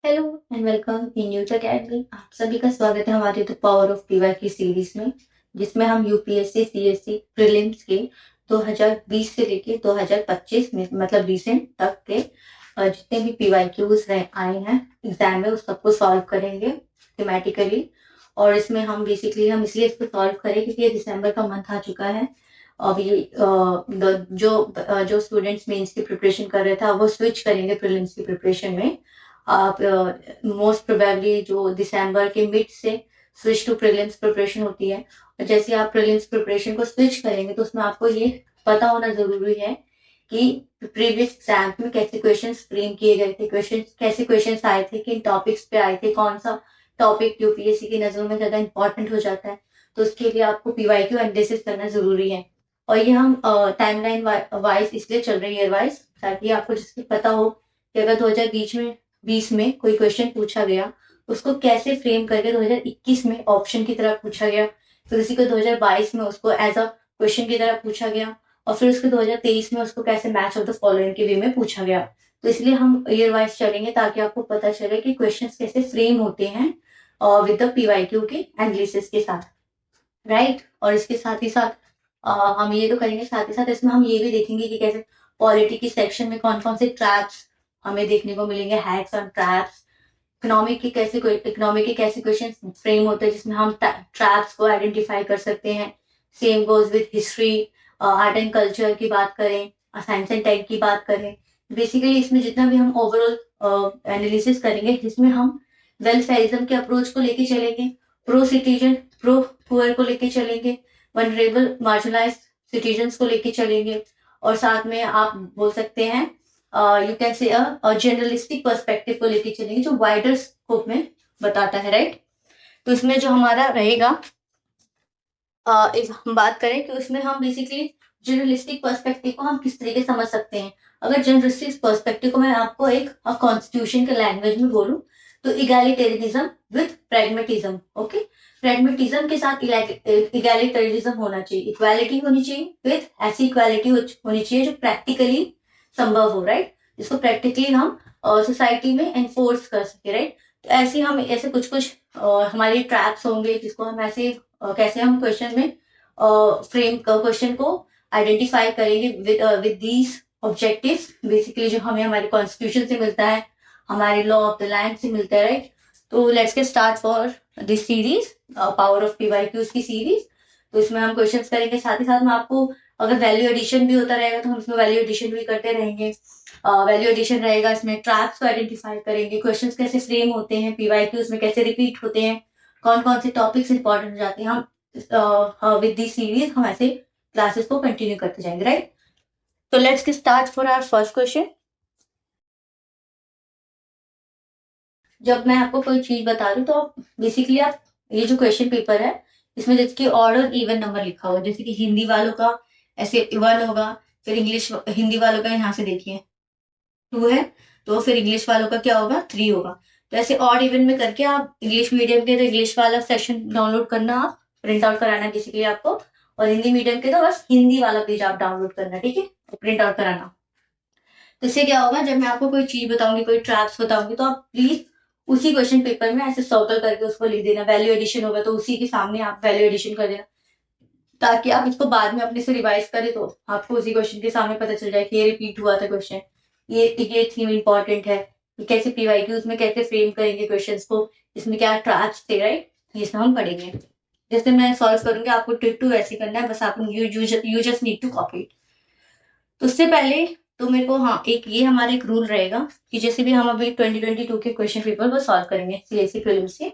Hello and welcome in news academy. आप सभी का स्वागत है हमारे द पावर ऑफ पीवाई की सीरीज में, जिसमें हम यूपीएससी सीएससी प्रीलिम्स के 2020 से लेके 2025 में मतलब रिसेंट तक के जितने भी पीवाई क्यूज आए हैं एग्जाम में उस सबको सॉल्व करेंगे थीमेटिकली। और इसमें हम इसलिए इसको सॉल्व करें क्योंकि ये दिसंबर का मंथ आ चुका है। अब ये जो स्टूडेंट्स मेंस की प्रिपरेशन कर रहे थे वो स्विच करेंगे प्रीलिम्स की प्रिपरेशन में। आप मोस्ट प्रोबेबली जो दिसंबर के मिड से स्विच टू प्रीलिम्स प्रिपरेशन होती है। और जैसे आप प्रीलिम्स प्रिपरेशन को स्विच करेंगे तो उसमें आपको ये पता होना जरूरी है कि प्रीवियस एग्जाम में कैसे क्वेश्चंस फ्रेम किए गए थे, कैसे क्वेश्चंस आए थे, किन टॉपिक्स पे आए थे, कौन सा टॉपिक यूपीएससी की नजरों में ज्यादा इंपॉर्टेंट हो जाता है। तो उसके लिए आपको पीवाईक्यू एनालिसिस करना जरूरी है। और ये हम टाइमलाइन वाइज इसलिए चल रही है वाइज, ताकि आपको जिसकी पता हो कि अगर 2020 में कोई क्वेश्चन पूछा गया उसको कैसे फ्रेम करके 2021 में ऑप्शन की तरह पूछा गया, फिर उसी को 2022 में उसको एज अ क्वेश्चन की तरह पूछा गया, और फिर उसके 2023 में उसको कैसे मैच ऑफ द फॉलोइंग के वे में पूछा गया। तो इसलिए हम ईयर वाइज चलेंगे ताकि आपको पता चले कि क्वेश्चंस कैसे फ्रेम होते हैं विद द पीवाईक्यू के एनालिसिस के साथ, राइट। और इसके साथ ही साथ हम ये तो करेंगे, साथ ही साथ इसमें हम ये भी देखेंगे कि कैसे पॉलिटी की सेक्शन में कौन कौन से ट्रैप्स हमें देखने को मिलेंगे, हैक्स और ट्रैप्स। इकोनॉमिक के कैसे क्वेश्चन फ्रेम होते हैं जिसमें हम ट्रैप्स को आइडेंटिफाई कर सकते हैं। Same goes with history, art and culture की बात करें, साइंस एंड टेक की बात करें। बेसिकली इसमें जितना भी हम ओवरऑल एनालिसिस करेंगे जिसमें हम वेलफेयरिज्म के अप्रोच को लेके चलेंगे, प्रो सिटीजन प्रो पुअर को लेके चलेंगे, वनरेबल मार्जिनलाइज सिटीजन्स को लेके चलेंगे, और साथ में आप बोल सकते हैं you can say journalistic perspective को लेके चलेंगे जो वाइडर स्कोप में बताता है, राइट। तो इसमें जो हमारा रहेगा, इस हम बात करें कि उसमें हम बेसिकली जर्नलिस्टिक पर्सपेक्टिव को हम किस तरीके समझ सकते हैं। अगर जर्नलिस्टिक पर्सपेक्टिव को मैं आपको एक कॉन्स्टिट्यूशन के लैंग्वेज में बोलूं तो egalitarianism with pragmatism, okay. Pragmatism के साथ इगैलिटेरियनिज्म होना चाहिए, इक्वालिटी होनी चाहिए, विद ऐसी इक्वालिटी होनी चाहिए जो प्रैक्टिकली संभव हो, राइट, जिसको प्रैक्टिकली हम सोसाइटी में एनफोर्स कर सके, राइट। तो ऐसे हम ऐसे कुछ कुछ हमारे ट्रैप्स होंगे जिसको हम ऐसे कैसे हम क्वेश्चन में फ्रेम क्वेश्चन को आइडेंटिफाई करेंगे विद दीज ऑब्जेक्टिव्स, बेसिकली जो हमें हमारे कॉन्स्टिट्यूशन से मिलता है, हमारे लॉ ऑफ द लैंड से मिलता है, राइट। तो let's get start for this series, power of PYQs की सीरीज। तो इसमें हम क्वेश्चंस करेंगे, साथ ही साथ में आपको अगर वैल्यू एडिशन भी होता रहेगा तो हम इसमें वैल्यू एडिशन भी करते रहेंगे। वैल्यू एडिशन रहेगा, इसमें ट्रैप्स को आइडेंटिफाई करेंगे, क्वेश्चंस कैसे फ्रेम होते हैं पीवाईक्यूज में, कैसे रिपीट होते हैं, कौन कौन से टॉपिक्स इंपॉर्टेंट हो जाते हैं। हम विद दी सीरीज हम ऐसे क्लासेस को कंटिन्यू करते जाएंगे, राइट। तो let's get start for our first question. जब मैं आपको कोई चीज बता रही हूँ तो आप बेसिकली आप ये जो क्वेश्चन पेपर है इसमें जैसे ऑर्डर इवन नंबर लिखा हुआ है, जैसे कि हिंदी वालों का ऐसे वन होगा, फिर इंग्लिश हिंदी वालों का यहाँ से देखिए टू है, तो फिर इंग्लिश वालों का क्या होगा, थ्री होगा। तो ऐसे ऑड इवन में करके आप इंग्लिश मीडियम के तो इंग्लिश वाला सेशन डाउनलोड करना, आप प्रिंट आउट कराना बेसिकली आपको, और हिंदी मीडियम के तो बस हिंदी वाला पेज आप डाउनलोड करना, ठीक है, प्रिंट आउट कराना। तो इससे क्या होगा, जब मैं आपको कोई चीज बताऊंगी, कोई ट्रैप्स बताऊंगी, तो आप प्लीज उसी क्वेश्चन पेपर में ऐसे सर्कल करके उसको लिख देना। वैल्यू एडिशन होगा तो उसी के सामने आप वैल्यू एडिशन कर देना, ताकि आप इसको बाद में अपने से रिवाइज करें तो आपको उसी क्वेश्चन के सामने पता चल जाए कि ये रिपीट हुआ था क्वेश्चन, ये थीम इंपॉर्टेंट है, कि कैसे पीवाईक्यूज में कैसे फ्रेम करेंगे क्वेश्चंस को, इसमें क्या ट्रैप्स थे, राइट। ये सब हम पढ़ेंगे। जैसे मैं सॉल्व करूंगी आपको टिक टू ऐसे करना है, बस आपको you just need to copy. तो उससे पहले तो मेरे को, हाँ, एक ये हमारा एक रूल रहेगा कि जैसे भी हम अभी 2022 के क्वेश्चन पेपर को सॉल्व करेंगे सीएससी प्रीलिम्स के,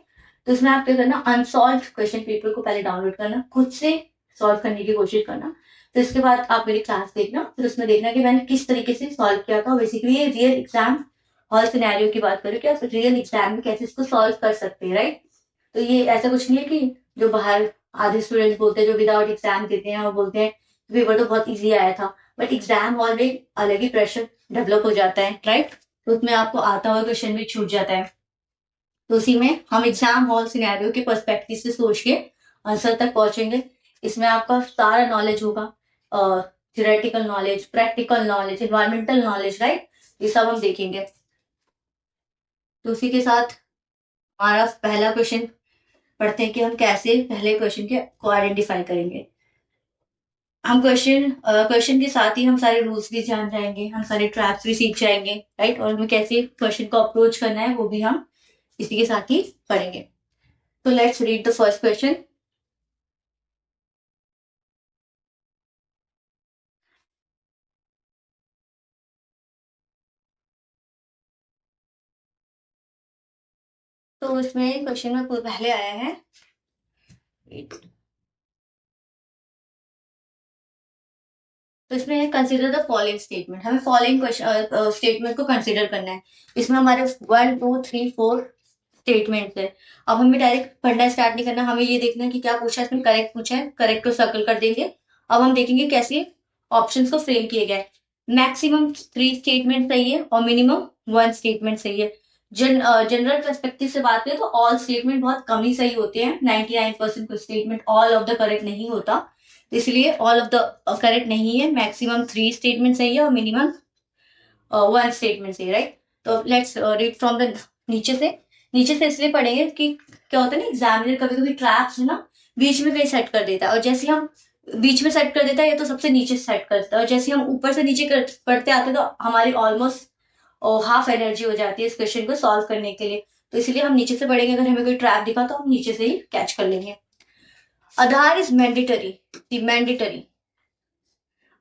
तो इसमें आप क्या करना, अनसॉल्व क्वेश्चन पेपर को पहले डाउनलोड करना, खुद से सॉल्व करने की कोशिश करना। तो इसके बाद आप मेरी क्लास देखना, फिर उसमें देखना कि मैंने किस तरीके से सॉल्व किया था। बेसिकली ये रियल एग्जाम हॉल सिनेरियो की बात करूँ, क्या रियल एग्जाम में कैसे इसको सॉल्व कर सकते हैं, राइट। तो ये ऐसा कुछ नहीं है कि जो बाहर आधे स्टूडेंट्स बोलते हैं जो विदाउट एग्जाम देते हैं, वो बोलते हैं पेपर तो बहुत ईजी आया था, बट एग्जाम हॉल में अलग ही प्रेशर डेवलप हो जाता है, राइट। तो उसमें आपको आता हुआ क्वेश्चन भी छूट जाता है। तो उसी में हम एग्जाम हॉल सिनेरियो के पर्सपेक्टिव से सोच के आंसर तक पहुंचेंगे। इसमें आपका सारा नॉलेज होगा, theoretical knowledge, practical knowledge, environmental knowledge, right. ये सब हम देखेंगे। तो उसी के साथ हमारा पहला क्वेश्चन पढ़ते हैं कि हम कैसे पहले क्वेश्चन के को आइडेंटिफाई करेंगे। हम क्वेश्चन के साथ ही हम सारे रूल्स भी जान जाएंगे, हम सारे ट्रैप्स भी सीख जाएंगे, राइट। और हमें कैसे क्वेश्चन को अप्रोच करना है वो भी हम इसी के साथ ही पढ़ेंगे। तो let's read the first question. तो उसमें क्वेश्चन में पहले आया है, तो इसमें कंसीडर द फॉलोइंग स्टेटमेंट, हमें फॉलोइंग क्वेश्चन स्टेटमेंट को कंसीडर करना है। इसमें हमारे 1 2 3 4 स्टेटमेंट है। अब हमें डायरेक्ट पढ़ना स्टार्ट नहीं करना, हमें ये देखना है कि क्या पूछा है, इसमें करेक्ट पूछा है, करेक्ट को सर्कल कर देंगे। अब हम देखेंगे कैसे ऑप्शंस को फ्रेम किए गए। मैक्सिमम 3 स्टेटमेंट सही है और मिनिमम 1 स्टेटमेंट सही है। जनरल पर्सपेक्टिव से बात करें तो ऑल स्टेटमेंट बहुत कम ही सही होते हैं। 99% कुछ statement all of the correct नहीं होता, इसलिए ऑल ऑफ द करेक्ट नहीं है। मैक्सिमम 3 स्टेटमेंट सही है और मिनिमम 1 स्टेटमेंट सही, राइट। तो लेट्स रीड फ्रॉम द नीचे से इसलिए पढ़ेंगे कि क्या होता है ना, एग्जामिनर कभी कभी ट्रैप्स है ना बीच में कहीं सेट कर देता है, और जैसे हम बीच में सेट कर देता है या तो सबसे नीचे सेट करता है, और जैसे हम ऊपर से नीचे पढ़ते आते हैं तो हमारी ऑलमोस्ट हाफ एनर्जी हो जाती है इस क्वेश्चन को सॉल्व करने के लिए। तो इसलिए हम नीचे से पढ़ेंगे, अगर हमें कोई ट्रैप दिखा तो हम नीचे से ही कैच कर लेंगे। आधार इज मैंडेटरी।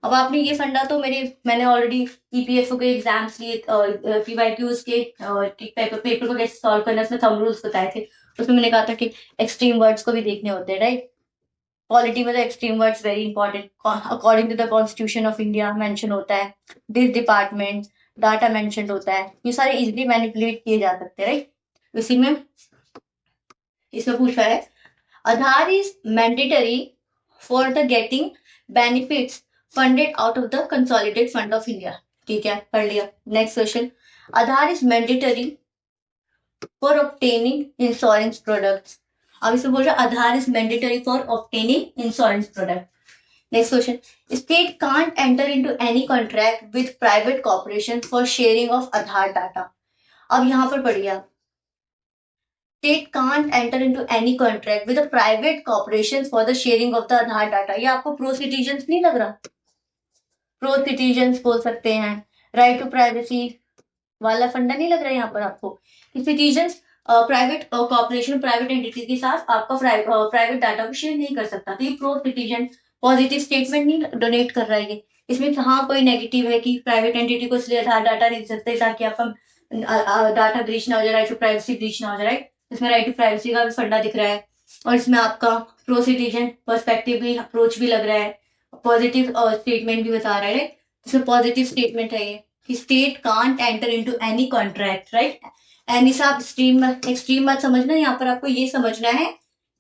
अब आपने ये फंडा तो मैंने ऑलरेडी ईपीएफओ के एग्जाम्स लिए, पीवाईक्यूज के पेपर को कैसे सॉल्व करना है उसमें थंब रूल्स बताए थे। उसमें मैंने कहा था कि एक्सट्रीम वर्ड्स को भी देखने होते हैं, राइट। पॉलिटी में तो extreme words very important, according to the constitution of India mention होता है, दिस डिपार्टमेंट, डाटा मेंशन होता है, ये सारे इजिली मैनिपुलेट किए जा सकते हैं, राइट। इसी में इसमें पूछा है, Aadhaar is mandatory for the getting benefits funded out of the consolidated fund of India. ठीक है, पढ़ लिया। Next question, Aadhaar is mandatory for obtaining insurance products. अब इसमें बोल रहा है Aadhaar is mandatory for obtaining insurance product. Next question, state can't enter into any contract with private corporation for sharing of Aadhaar data. अब यहाँ पर पढ़िए आप, state can't enter into any contract with a private corporation for the sharing of the Aadhaar data। ये आपको pro citizens नहीं लग रहा? प्रो सिटीजन्स बोल सकते हैं, राइट टू प्राइवेसी वाला फंडा नहीं लग रहा है यहाँ पर आपको कि citizens private corporation private entity के साथ आपका प्राइवेट डाटा को शेयर नहीं कर सकता। तो ये प्रो सिटीजन पॉजिटिव स्टेटमेंट नहीं डोनेट कर रहा है ये। इसमें हाँ कोई नेगेटिव है कि प्राइवेट एंटिटी को इसलिए आधार डाटा नहीं दे सकते ताकि आपका डाटा ब्रीच ना हो जाए, राइट टू प्राइवेसी ब्रीच ना हो जाए, राइट। इसमें राइट टू प्राइवेसी का भी फंडा दिख रहा है, और इसमें आपका प्रो सिटीजन पर्सपेक्टिव भी अप्रोच भी लग रहा है, पॉजिटिव स्टेटमेंट भी बता रहा है, राइट। इसमें पॉजिटिव स्टेटमेंट है ये कि state can't enter into any contract, right. Any से आप एक्सट्रीम मत समझना, यहाँ पर आपको ये समझना है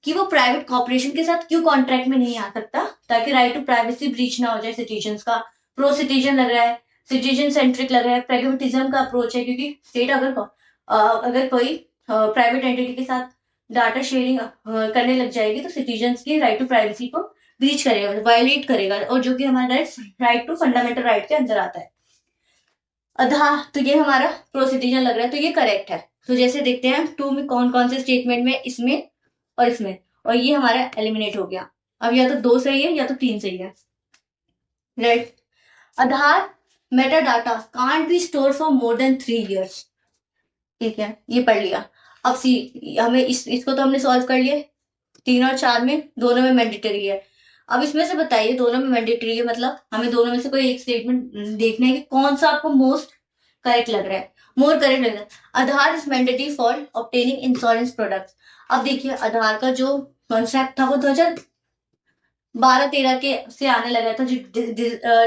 कि वो प्राइवेट कॉर्पोरेशन के साथ क्यों कॉन्ट्रैक्ट में नहीं आ सकता, ताकि राइट टू प्राइवेसी ब्रीच ना हो जाए सिटीजन्स का। प्रो सिटीजन लग रहा है, सिटीजन सेंट्रिक लग रहा है, प्रैग्मेटिज्म का अप्रोच है, क्योंकि स्टेट अगर कोई प्राइवेट एंटिटी के साथ डाटा शेयरिंग करने लग जाएगी तो सिटीजन्स की राइट टू प्राइवेसी को ब्रीच करेगा, वायलेट करेगा, और जो कि हमारा राइट टू फंडामेंटल राइट के अंदर आता है। तो ये हमारा प्रो सिटीजन लग रहा है, तो ये करेक्ट है। तो जैसे देखते हैं टू में कौन कौन से स्टेटमेंट में, इसमें और इसमें, और ये हमारा एलिमिनेट हो गया। अब या तो 2 सही है या तो 3 सही है, right. Aadhaar Meta data can't be store for more than 3 years। ठीक है, ये पढ़ लिया। अब सी हमें इसको तो हमने सॉल्व कर लिया, 3 और 4 में दोनों में मैंडेटरी है। अब इसमें से बताइए, दोनों में मैंडेटरी है मतलब हमें दोनों में से कोई एक स्टेटमेंट देखना है कि कौन सा आपको मोस्ट करेक्ट लग रहा है, मोर करेक्ट लग रहा है। Aadhaar is mandatory for obtaining insurance products. अब देखिए आधार का जो कॉन्सेप्ट था वो 2012-13 के से आने लगा था, जो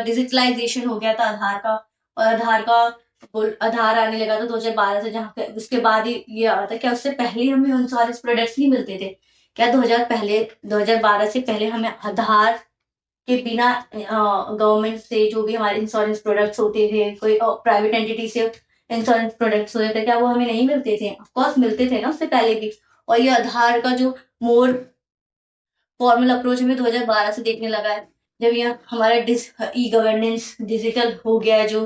डिजिटलाइजेशन हो गया था आधार का, और आधार आने लगा था 2012 से, जहाँ पे उसके बाद ही ये आ रहा था। क्या उससे पहले हमें इंश्योरेंस प्रोडक्ट्स नहीं मिलते थे क्या? 2012 से पहले हमें आधार के बिना गवर्नमेंट से जो भी हमारे इंश्योरेंस प्रोडक्ट्स होते थे, कोई प्राइवेट एंटिटी से इंश्योरेंस प्रोडक्ट्स होते थे, क्या वो हमें नहीं मिलते थे? ऑफकोर्स मिलते थे ना उससे पहले भी। और ये आधार का जो मोर फॉर्मल अप्रोच हमें 2012 से देखने लगा है, जब ये हमारा ई गवर्नेंस डिजिटल हो गया है जो,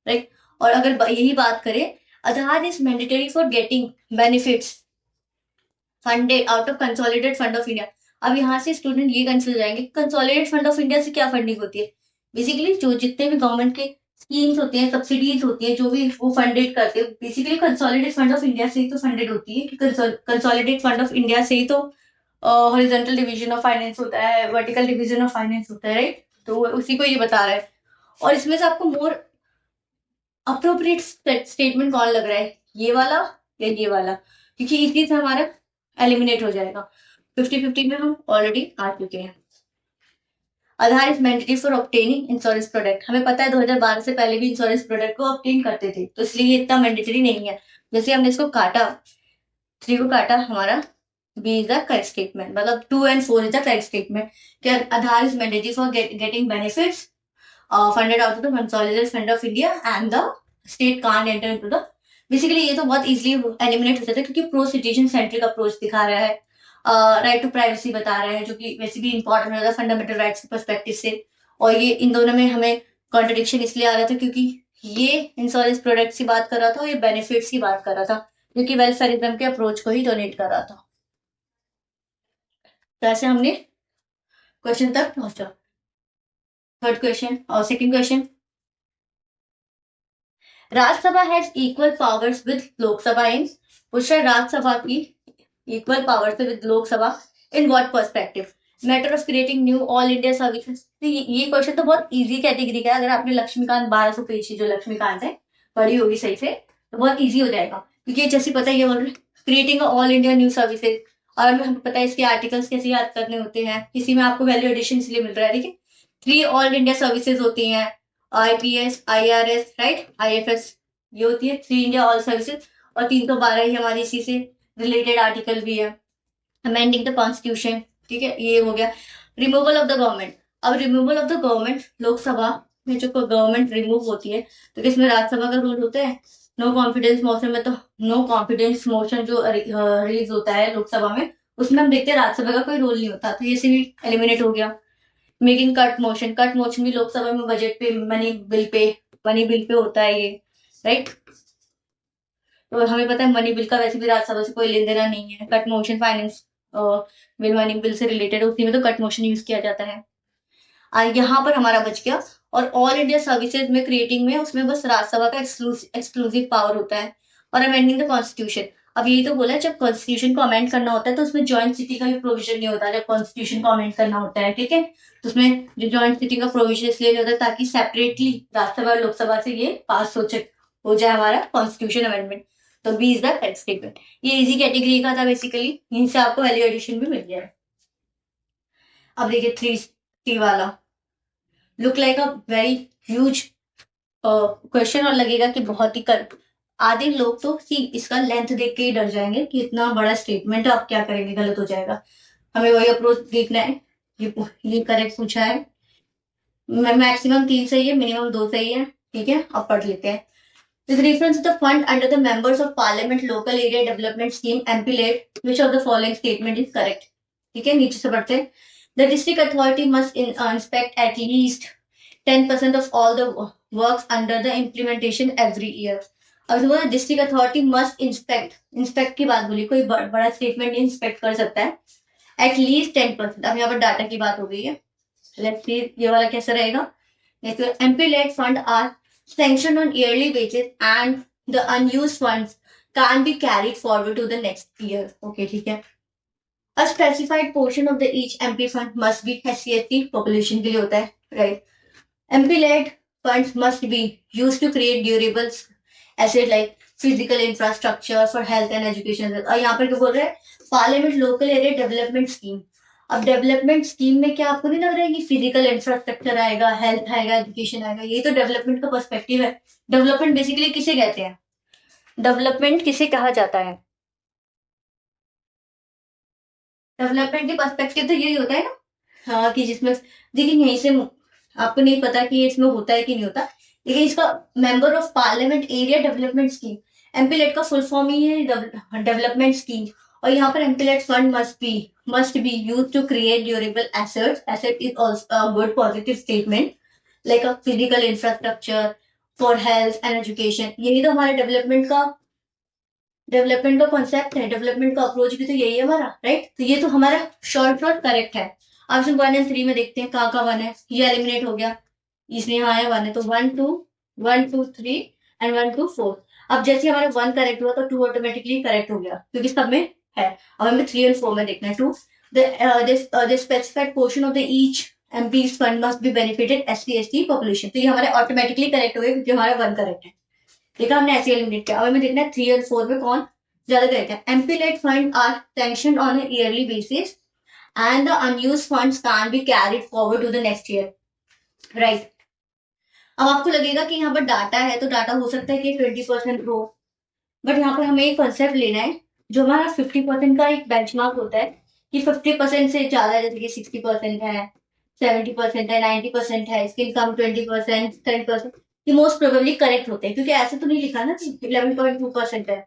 राइट। और अगर यही बात करें Aadhaar is mandatory for getting benefits funded out of consolidated fund of India. अब यहाँ से स्टूडेंट ये कंफ्यूज जाएंगे, कंसोलिडेटेड फंड ऑफ इंडिया से क्या फंडिंग होती है। बेसिकली जो जितने भी गवर्नमेंट के स्कीम्स होती हैं, सब्सिडीज होती हैं, जो भी वो फंडेड करते हैं, basically consolidated fund of India से ही तो फंडेड होती है। कि कंसोलिडेटेड फंड ऑफ इंडिया से ही तो हॉरिजॉन्टल डिवीजन ऑफ फाइनेंस होता है, वर्टिकल डिवीजन ऑफ फाइनेंस होता है, राइट। तो उसी को ये बता रहा है। और इसमें से आपको मोर अप्रोप्रिएट स्टेटमेंट कौन लग रहा है, ये वाला या ये वाला, क्योंकि इसी से हमारा एलिमिनेट हो जाएगा। 50-50 में हम ऑलरेडी आ चुके हैं। Aadhaar is mandatory for obtaining insurance product. हमें पता है 2012 से पहले भी इंश्योरेंस प्रोडक्ट को ऑब्टेन करते थे, तो इसलिए ये इतना मैंडेटरी नहीं है। जैसे हमने इसको काटा, 3 को काटा, हमारा B is the correct statement, मतलब 2 and 4 is the correct statement. कि Aadhaar is mandatory for getting benefits funded out of the consolidated fund of India and the state can't enter into the, basically ये तो बहुत easily eliminate हो जाता है, क्योंकि pro citizen centric approach दिखा रहा है, राइट टू प्राइवेसी बता रहा है, जो कि वैसे भी इंपॉर्टेंट होता है फंडामेंटल राइट्स के पर्सपेक्टिव से। और ये इन दोनों में हमें कॉन्ट्रडिक्शन इसलिए आ रहा था क्योंकि ये इंश्योरेंस प्रोडक्ट्स की बात कर रहा था और ये बेनिफिट्स की बात कर रहा था, जो कि वेलफेयरिज्म के अप्रोच को ही डोनेट कर रहा था। तो ऐसे हमने क्वेश्चन तक पहुंचा। थर्ड क्वेश्चन और second question, Rajya Sabha has equal powers with Lok Sabha in, पूछ रहा है राज्यसभा की equal powers with Lok Sabha in what perspective, matter of creating new all India services. ये क्वेश्चन तो बहुत इजी कैटेगरी का है, अगर आपने लक्ष्मीकांत 1200 पेज की जो लक्ष्मीकांत है पढ़ी होगी सही से, तो बहुत इजी हो जाएगा, क्योंकि जैसे पता ही है creating all India new services, और हमें पता है इसके आर्टिकल्स कैसे याद करने होते हैं, किसी में आपको वैल्यू एडिशन इसलिए मिल रहा है, ठीक है। 3 ऑल इंडिया सर्विसेज होती हैं, IPS, IRS, राइट, IFS, ये होती है 3 इंडिया ऑल सर्विसेज। और 312 ही हमारी इसी से रिलेटेड आर्टिकल भी है। अमेंडिंग द कॉन्स्टिट्यूशन, ठीक है, ये हो गया। रिमूवल ऑफ द गवर्नमेंट, अब removal of the government, Lok Sabha में जो गवर्नमेंट रिमूव होती है तो किसमें राज्यसभा का रोल होता है। नो कॉन्फिडेंस मोशन में तो नो कॉन्फिडेंस मोशन जो रिलीज होता है लोकसभा में, उसमें हम देखते हैं राज्यसभा का कोई रोल नहीं होता, तो ये से भी एलिमिनेट हो गया। Making cut motion, cut motion भी लोकसभा में बजट पे, मनी बिल पे होता है ये, राइट। तो हमें पता है मनी बिल का वैसे भी राज्यसभा से कोई लेन देना नहीं है, cut motion finance bill money bill से रिलेटेड, उसी में तो कट मोशन यूज किया जाता है। यहाँ पर हमारा बच गया। और ऑल इंडिया सर्विसेज में क्रिएटिंग में उसमें बस राज्यसभा का एक्सक्लूसिव पावर होता है। और अमेंडिंग द कॉन्स्टिट्यूशन, अब यही तो बोला है, जब कॉन्स्टिट्यूशन को अमेंड करना होता है तो उसमें ज्वाइंट सिटी का भी प्रोविजन नहीं होता, जब कॉन्स्टिट्यूशन को अमेंड करना होता है, ठीक है। तो उसमें जो ज्वाइंट सिटी का प्रोविजन इसलिए नहीं होता ताकि सेपरेटली राज्यसभा और लोकसभा से ये पास हो जाए हमारा कॉन्स्टिट्यूशन अमेंडमेंट। तो B is the correct statement. ये इजी कैटेगरी का था बेसिकली, इनसे आपको वैल्यू एडिशन भी मिल जाए। अब देखिए 3C वाला, look like a very huge question, और लगेगा कि बहुत ही कर, आधे लोग तो सी इसका लेंथ देख के ही डर जाएंगे कि इतना बड़ा स्टेटमेंट है, आप क्या करेंगे, गलत हो जाएगा। हमें वही अप्रोच देखना है। ये करेक्ट पूछा है, मैक्सिमम 3 सही है, मिनिमम 2 सही है, ठीक है। अब पढ़ लेते हैं। With reference to the fund under the Members of Parliament Local Area Development Scheme MPLAD, which of the following statement is correct? ठीक है, नीचे से पढ़ते हैं। The district authority must inspect at least 10% of all the works under the implementation every year. अब बोला district authority must inspect की बात बोली, कोई बड़ा स्टेटमेंट नहीं इंस्पेक्ट कर सकता है, एटलीस्ट 10%। अब यहाँ पर डाटा की बात हो गई है, लेट्स सी ये वाला कैसा रहेगा। MPLAD fund are sanctioned on yearly basis and the unused funds can be carried forward to the next year. Okay, ठीक है। A specified portion of the each MP fund must be SC/ST population के लिए होता है, right? MP-led funds must be used to create durable assets like physical infrastructure for health and education. और यहाँ पर क्या बोल रहे हैं, parliament local area development scheme. अब डेवलपमेंट स्कीम में क्या आपको नहीं लग रहा है कि फिजिकल इंफ्रास्ट्रक्चर आएगा, हेल्थ आएगा, एजुकेशन आएगा, ये तो डेवलपमेंट का पर्सपेक्टिव है। डेवलपमेंट बेसिकली किसे कहते हैं, डेवलपमेंट किसे कहा जाता है, डेवलपमेंट के पर्सपेक्टिव तो यही होता है ना, हाँ, कि जिसमें देखिए यहीं से आपको नहीं पता कि ये इसमें होता है कि नहीं होता, लेकिन इसका member of parliament area development scheme, MPLAD का फुल फॉर्म ही है डेवलपमेंट स्कीम। और यहाँ पर एमपीलेट fund must be used to create durable assets. Asset is also a good positive statement like a physical infrastructure for health and education. यही तो हमारे development का concept है, डेवलपमेंट का अप्रोच भी तो यही है हमारा, राइट। तो ये तो हमारा शॉर्ट करेक्ट है। अब हम 1 और 3 में देखते हैं कहाँ कहाँ 1 है। ये एलिमिनेट हो गया, इसमें यहाँ है 1 है, तो 1 2 एंड 1 2 4। अब जैसे हमारा 1 करेक्ट हुआ तो 2 ऑटोमेटिकली करेक्ट हो गया क्योंकि सब में है। अब हमें 3 और 4 में देखना है। 2 the specified portion of the each MPs fund must be benefited SC ST population. तो ये हमारे ऑटोमेटिकली करेक्ट हो गए क्योंकि हमारा 1 करेक्ट है। देखा हमने ऐसे एलिमिनेट किया। अब हमें देखना है 3 और 4 में कौन ज्यादा करेक्ट है। MP lad fund are sanctioned on a yearly basis and the unused funds can't be carried forward to the next year, right। अब आपको लगेगा कि यहाँ पर डाटा है तो डाटा हो सकता है कि 20% ग्रो, बट यहाँ पर हमें एक कंसेप्ट लेना है जो हमारा 50% का एक बेंचमार्क होता है कि 50% से ज्यादा, जैसे कि 60% है, 70% है, 90% है, इसके कम 20%, 10%, ये मोस्ट प्रोबेबली करेक्ट होते हैं। क्योंकि ऐसे तो नहीं लिखा ना कि 11.2% है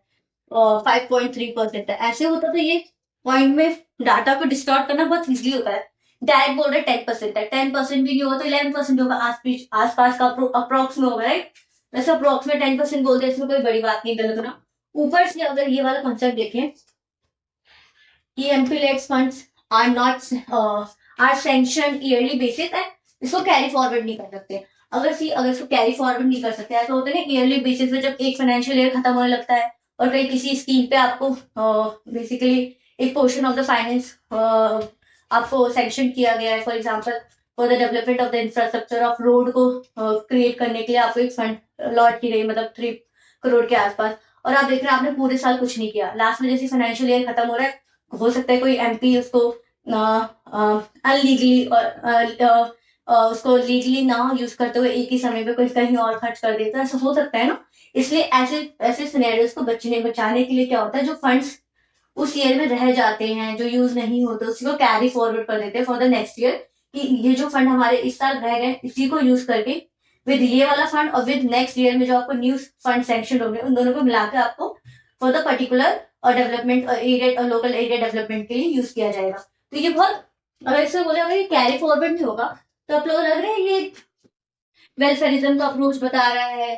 और 5.3% है। ऐसे होता तो ये पॉइंट में डाटा को डिस्टॉर्ट करना बहुत इजीली होता है। डायरेक्ट बोल रहे 10% है, 10% भी नहीं होगा तो 11% होगा, आस पास का अप्रोक्स में होगा, राइट। वैसे अप्रोक्स में 10% बोलते हैं, इसमें कोई बड़ी बात नहीं, गलत होना। ऊपर से अगर ये वाला कॉन्सेप्ट देखें कि MP lads funds are not are sanction yearly basis है, इसको कैरी फॉरवर्ड नहीं कर सकते। अगर इसको कैरी फॉरवर्ड नहीं कर सकते, ऐसा होता है ना ईयरली बेसिस पे, जब एक फाइनेंशियल ईयर खत्म होने लगता है और कहीं किसी स्कीम पे आपको बेसिकली एक पोर्शन ऑफ द फाइनेंस आपको सैंक्शन किया गया है, for example for the development of the infrastructure of road को क्रिएट करने के लिए आपको एक फंड लॉट की गई, मतलब 3 करोड़ के आसपास, और आप देख रहे हैं आपने पूरे साल कुछ नहीं किया। लास्ट में जैसे फाइनेंशियल ईयर खत्म हो रहा है, हो सकता है कोई एमपी उसको अनलीगली और उसको लीगली ना यूज करते हुए एक ही समय पे कोई कहीं और खर्च कर देता है, ऐसा हो सकता है ना। इसलिए ऐसे ऐसे सिनेरियोस को बचाने के लिए क्या होता है, जो फंड्स उस ईयर में रह जाते हैं, जो यूज नहीं होते, उसी को कैरी फॉरवर्ड कर देते हैं फॉर द नेक्स्ट ईयर, कि ये जो फंड हमारे इस साल रह गए इसी को यूज करके विद ये वाला फंड और विद नेक्स्ट ईयर में जो आपको न्यू फंड सैंक्शन होंगे उन दोनों को मिलाकर आपको फॉर द पर्टिकुलर और डेवलपमेंट एरिया और लोकल एरिया डेवलपमेंट के लिए यूज किया जाएगा। तो ये बहुत, अगर इससे बोले अगर ये कैरी फॉरवर्ड नहीं होगा तो आप लोग लग रहे हैं ये वेलफेयरिज्म का अप्रोच बता रहा है,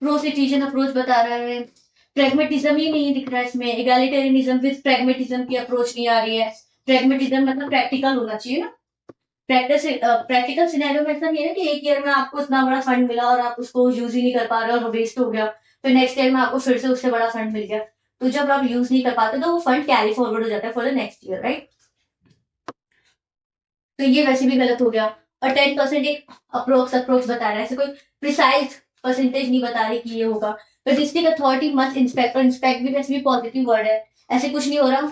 प्रो सिटीजन अप्रोच बता रहा है, प्रेगमेटिज्म ही नहीं दिख रहा है इसमें, इगैलिटेरियनिज्म विद प्रेगमेटिज्म की अप्रोच नहीं आ रही है। प्रेगमेटिज्म मतलब प्रैक्टिकल होना चाहिए ना। प्रैक्टिकल सिनेरियो में ऐसा नहीं है ना कि एक ईयर में आपको इतना बड़ा फंड मिला और आप उसको यूज ही नहीं कर पा रहे और वेस्ट हो गया, फिर नेक्स्ट ईयर में आपको फिर से उससे बड़ा फंड मिल गया। तो जब आप यूज नहीं कर पाते तो वो फंड कैरी फॉरवर्ड हो जाता है for the next year, right. तो ये वैसे भी गलत हो गया। और 10% एक अप्रोक्स बता रहा है, ऐसे कोई प्रिसाइज परसेंटेज नहीं बता रही कि ये होगा। तो डिस्ट्रिक्ट अथॉरिटी मस्ट इंस्पेक्ट, और इंस्पेक्ट भी वैसे भी पॉजिटिव वर्ड है, ऐसे कुछ नहीं हो रहा,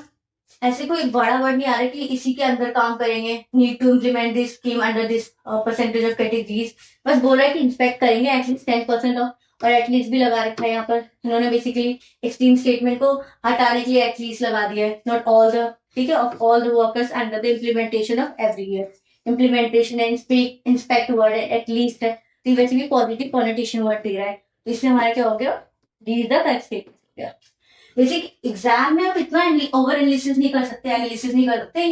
ऐसे कोई बड़ा वर्ड नहीं आ रहा कि इसी के अंदर काम करेंगे, need to implement this scheme under this percentage of categories. बस बोल रहा है कि इंस्पेक्ट करेंगे एटलीस्ट 10% ऑफ, और एटलीस्ट भी लगा रखा है यहाँ पर इन्होंने, बेसिकली एक्सट्रीम स्टेटमेंट को हटाने के लिए एटलीस्ट लगा दिया है, नॉट ऑल द, ठीक है, of all the workers under the implementation of every year. Implementation है, इंस्पेक्ट वर्ड है, एटलीस्ट है, तो वैसे भी पॉजिटिव कॉनिटेशन वर्ड दे रहा है, तो इसमें हमारा क्या हो गया, D is the correct statement. Basic exam में आप इतना ओवर एनालिसिस नहीं कर सकते, एनालिसिस नहीं कर सकते,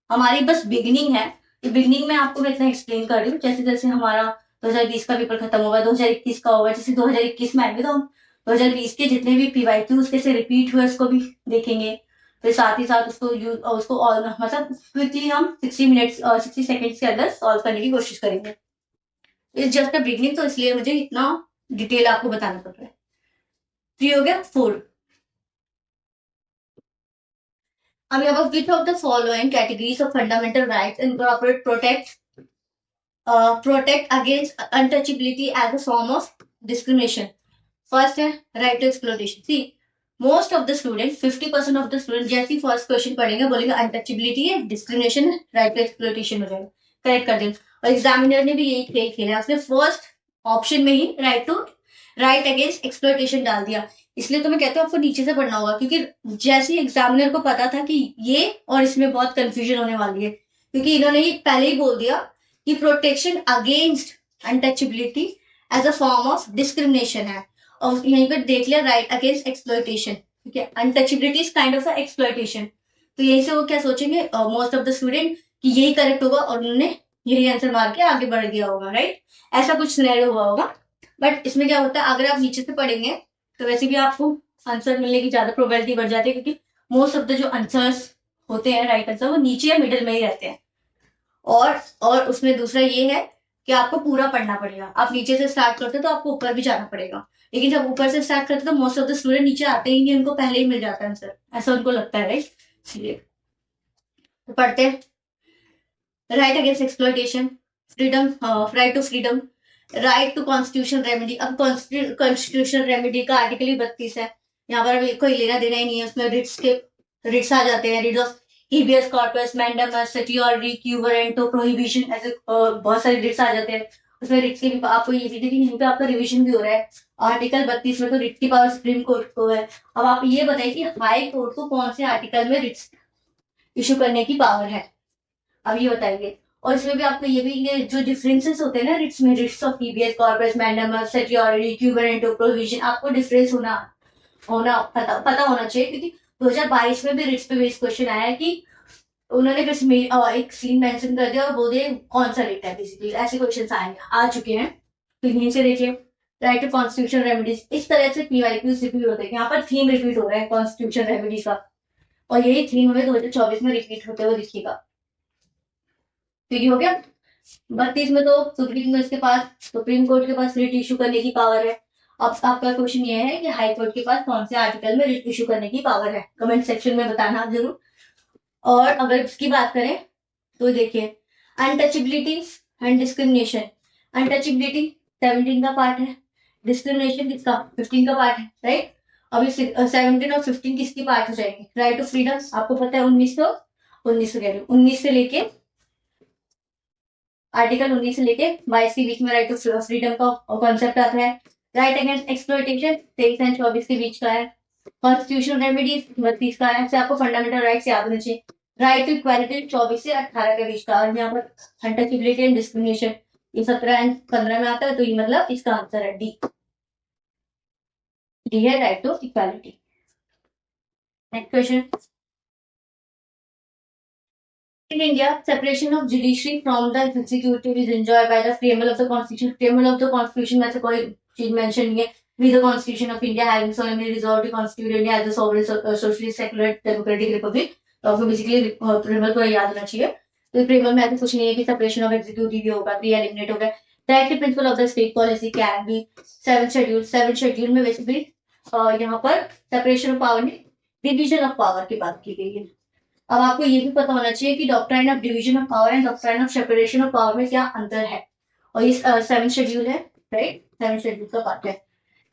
हमारी बस बिगिनिंग है। तो बिगिनिंग में आपको मैं इतना एक्सप्लेन कर रही हूँ, जैसे जैसे हमारा 2020 का पेपर खत्म होगा, 2021 का होगा, जैसे 2021 में आएंगे तो हम 2020 के जितने भी पीवाईक्यूज कैसे रिपीट हुए उसको भी देखेंगे। फिर साथ ही साथ उसको और मतलब क्विकली हम 60 मिनट्स और 60 सेकेंड्स के अंदर सॉल्व करने की कोशिश करेंगे। इट्स जस्ट अ बिगिनिंग, तो इसलिए मुझे इतना डिटेल आपको बताना पड़ रहा है। तो ये हो गया 4। अब यहाँ पर which of the following categories of fundamental rights incorporate protect against untouchability as a form of discrimination. First है right to exploitation. See most of the student 50% of the student जैसे ही फर्स्ट क्वेश्चन पढ़ेंगे बोलेंगे untouchability है, discrimination है, right to exploitation हो जाएगा, correct कर देंगे। और एग्जामिनर ने भी यही खेल खेला, उसने फर्स्ट ऑप्शन में ही राइट अगेंस्ट एक्सप्लोइटेशन डाल दिया। इसलिए तो मैं कहती हूँ आपको नीचे से पढ़ना होगा, क्योंकि जैसे ही एग्जामिनर को पता था कि ये और इसमें बहुत कंफ्यूजन होने वाली है, क्योंकि इन्होंने ये पहले ही बोल दिया कि protection against untouchability as a form of discrimination है, और यहीं पर देख लिया राइट अगेंस्ट एक्सप्लॉइटेशन, ठीक है, untouchability is kind of exploitation. तो यहीं से वो क्या सोचेंगे मोस्ट ऑफ द स्टूडेंट कि यही करेक्ट होगा और उन्होंने यही आंसर मार के आगे बढ़ गया होगा, राइट। ऐसा कुछ सिनेरियो हुआ होगा। बट इसमें क्या होता है, अगर आप नीचे से पढ़ेंगे तो वैसे भी आपको आंसर मिलने की ज्यादा प्रोबेबिलिटी बढ़ जाती है, क्योंकि मोस्ट ऑफ द जो आंसर्स होते हैं, राइट आंसर, वो नीचे या मिडिल में ही रहते हैं। और उसमें दूसरा ये है कि आपको पूरा पढ़ना पड़ेगा। आप नीचे से स्टार्ट करते तो आपको ऊपर भी जाना पड़ेगा, लेकिन जब ऊपर से स्टार्ट करते तो मोस्ट ऑफ द स्टूडेंट नीचे आते ही नहीं, उनको पहले ही मिल जाता है आंसर, ऐसा उनको लगता है, राइट। इसलिए तो पढ़ते हैं। Right against exploitation, freedom, right to freedom, right to constitution remedy. अब कॉन्स्टिट्यूशन रेमेडी का आर्टिकल ही 32 है, यहाँ पर कोई लेना देना ही नहीं है। उसमें रिट्स आ जाते हैं, writ of habeas corpus, mandamus, certiorari, quo warranto, prohibition, ऐसे बहुत सारे रिट्स आ जाते हैं। उसमें रिट्स की भी आपको ये भी देखिए, यहीं पे आपका रिवीजन भी हो रहा है। आर्टिकल 32 में तो रिट की पावर सुप्रीम कोर्ट को है। अब आप ये बताइए कि हाई कोर्ट को कौन से आर्टिकल में रिट्स इशू करने की पावर है, अब ये बताइए। और इसमें भी आपको ये भी, ये जो डिफरेंसेस होते हैं ना रिट्स में, writs of habeas corpus, mandamus, certiorari, quo warranto, prohibition, आपको डिफरेंस होना होना पता होना चाहिए, क्योंकि 2022 में भी रिट्स पे बेस्ड क्वेश्चन आया है कि उन्होंने बस एक सीन मेंशन कर दिया और बोल दिया कौन सा रिट है, बेसिकली ऐसे क्वेश्चंस आए आ चुके हैं। तो यहीं से देखिए, राइट टू कॉन्स्टिट्यूशन रेमेडीज, इस तरह से पीवाईक्यूज रिपीट होते हैं। यहाँ पर थीम रिपीट हो रहा है कॉन्स्टिट्यूशन रेमेडीज का, और यही थीम हमें 2024 में रिपीट होते हुए दिखेगा। ठीक हो गया। 32 में तो सुप्रीम कोर्ट के पास रिट इशू करने की पावर है। अब आपका क्वेश्चन ये है कि हाई कोर्ट के पास कौन से आर्टिकल में रिट इशू करने की पावर है, कमेंट सेक्शन में बताना आप जरूर। और अगर इसकी बात करें तो देखिए, अनटचेबिलिटी एंड डिस्क्रिमिनेशन। अनटचेबिलिटी 17 का पार्ट है, डिस्क्रिमिनेशन किसका, 15 का पार्ट है, राइट। अभी 17 और 15 किसकी पार्ट हो जाएंगे, राइट टू फ्रीडम, आपको पता है 19 से लेके आर्टिकल 19 से लेके 22 के बीच में राइट टू फ्रीडम का कॉन्सेप्ट आता है। राइट अगेंस्ट एक्सप्लॉइटेशन 23 एंड 24 के बीच का है। कॉन्स्टिट्यूशनल रेमेडीज 32 का है, आपको फंडामेंटल राइट्स याद होने चाहिए। राइट टू इक्वालिटी 24 से 18 के बीच का, और यहाँ पर अनटचेबिलिटी एंड डिस्क्रिमिनेशन ये 17 एंड 15 में आता है, तो ये मतलब इसका आंसर है डी। डी है right to equality. Next question. In India, separation of judiciary from the executive is enjoyed by the preamble of the constitution. Preamble of the constitution में से कोई चीज मेंशन नहीं है। We the constitution of India having solemnly resolved to constitute India as a sovereign, socialist, secular, democratic republic. तो आपको basically preamble को याद होना चाहिए। तो preamble में ऐसा कुछ नहीं है कि separation of executive भी होगा, तो ये eliminate हो गया। Directive principle of the state policy can be seventh schedule में बेसिकली यहाँ पर separation of power में division of power की बात की गई है। अब आपको ये भी पता होना चाहिए कि doctrine of division of power and doctrine of separation of power में क्या अंतर है, और ये 7th शेड्यूल है, राइट, 7th शेड्यूल का पार्ट है।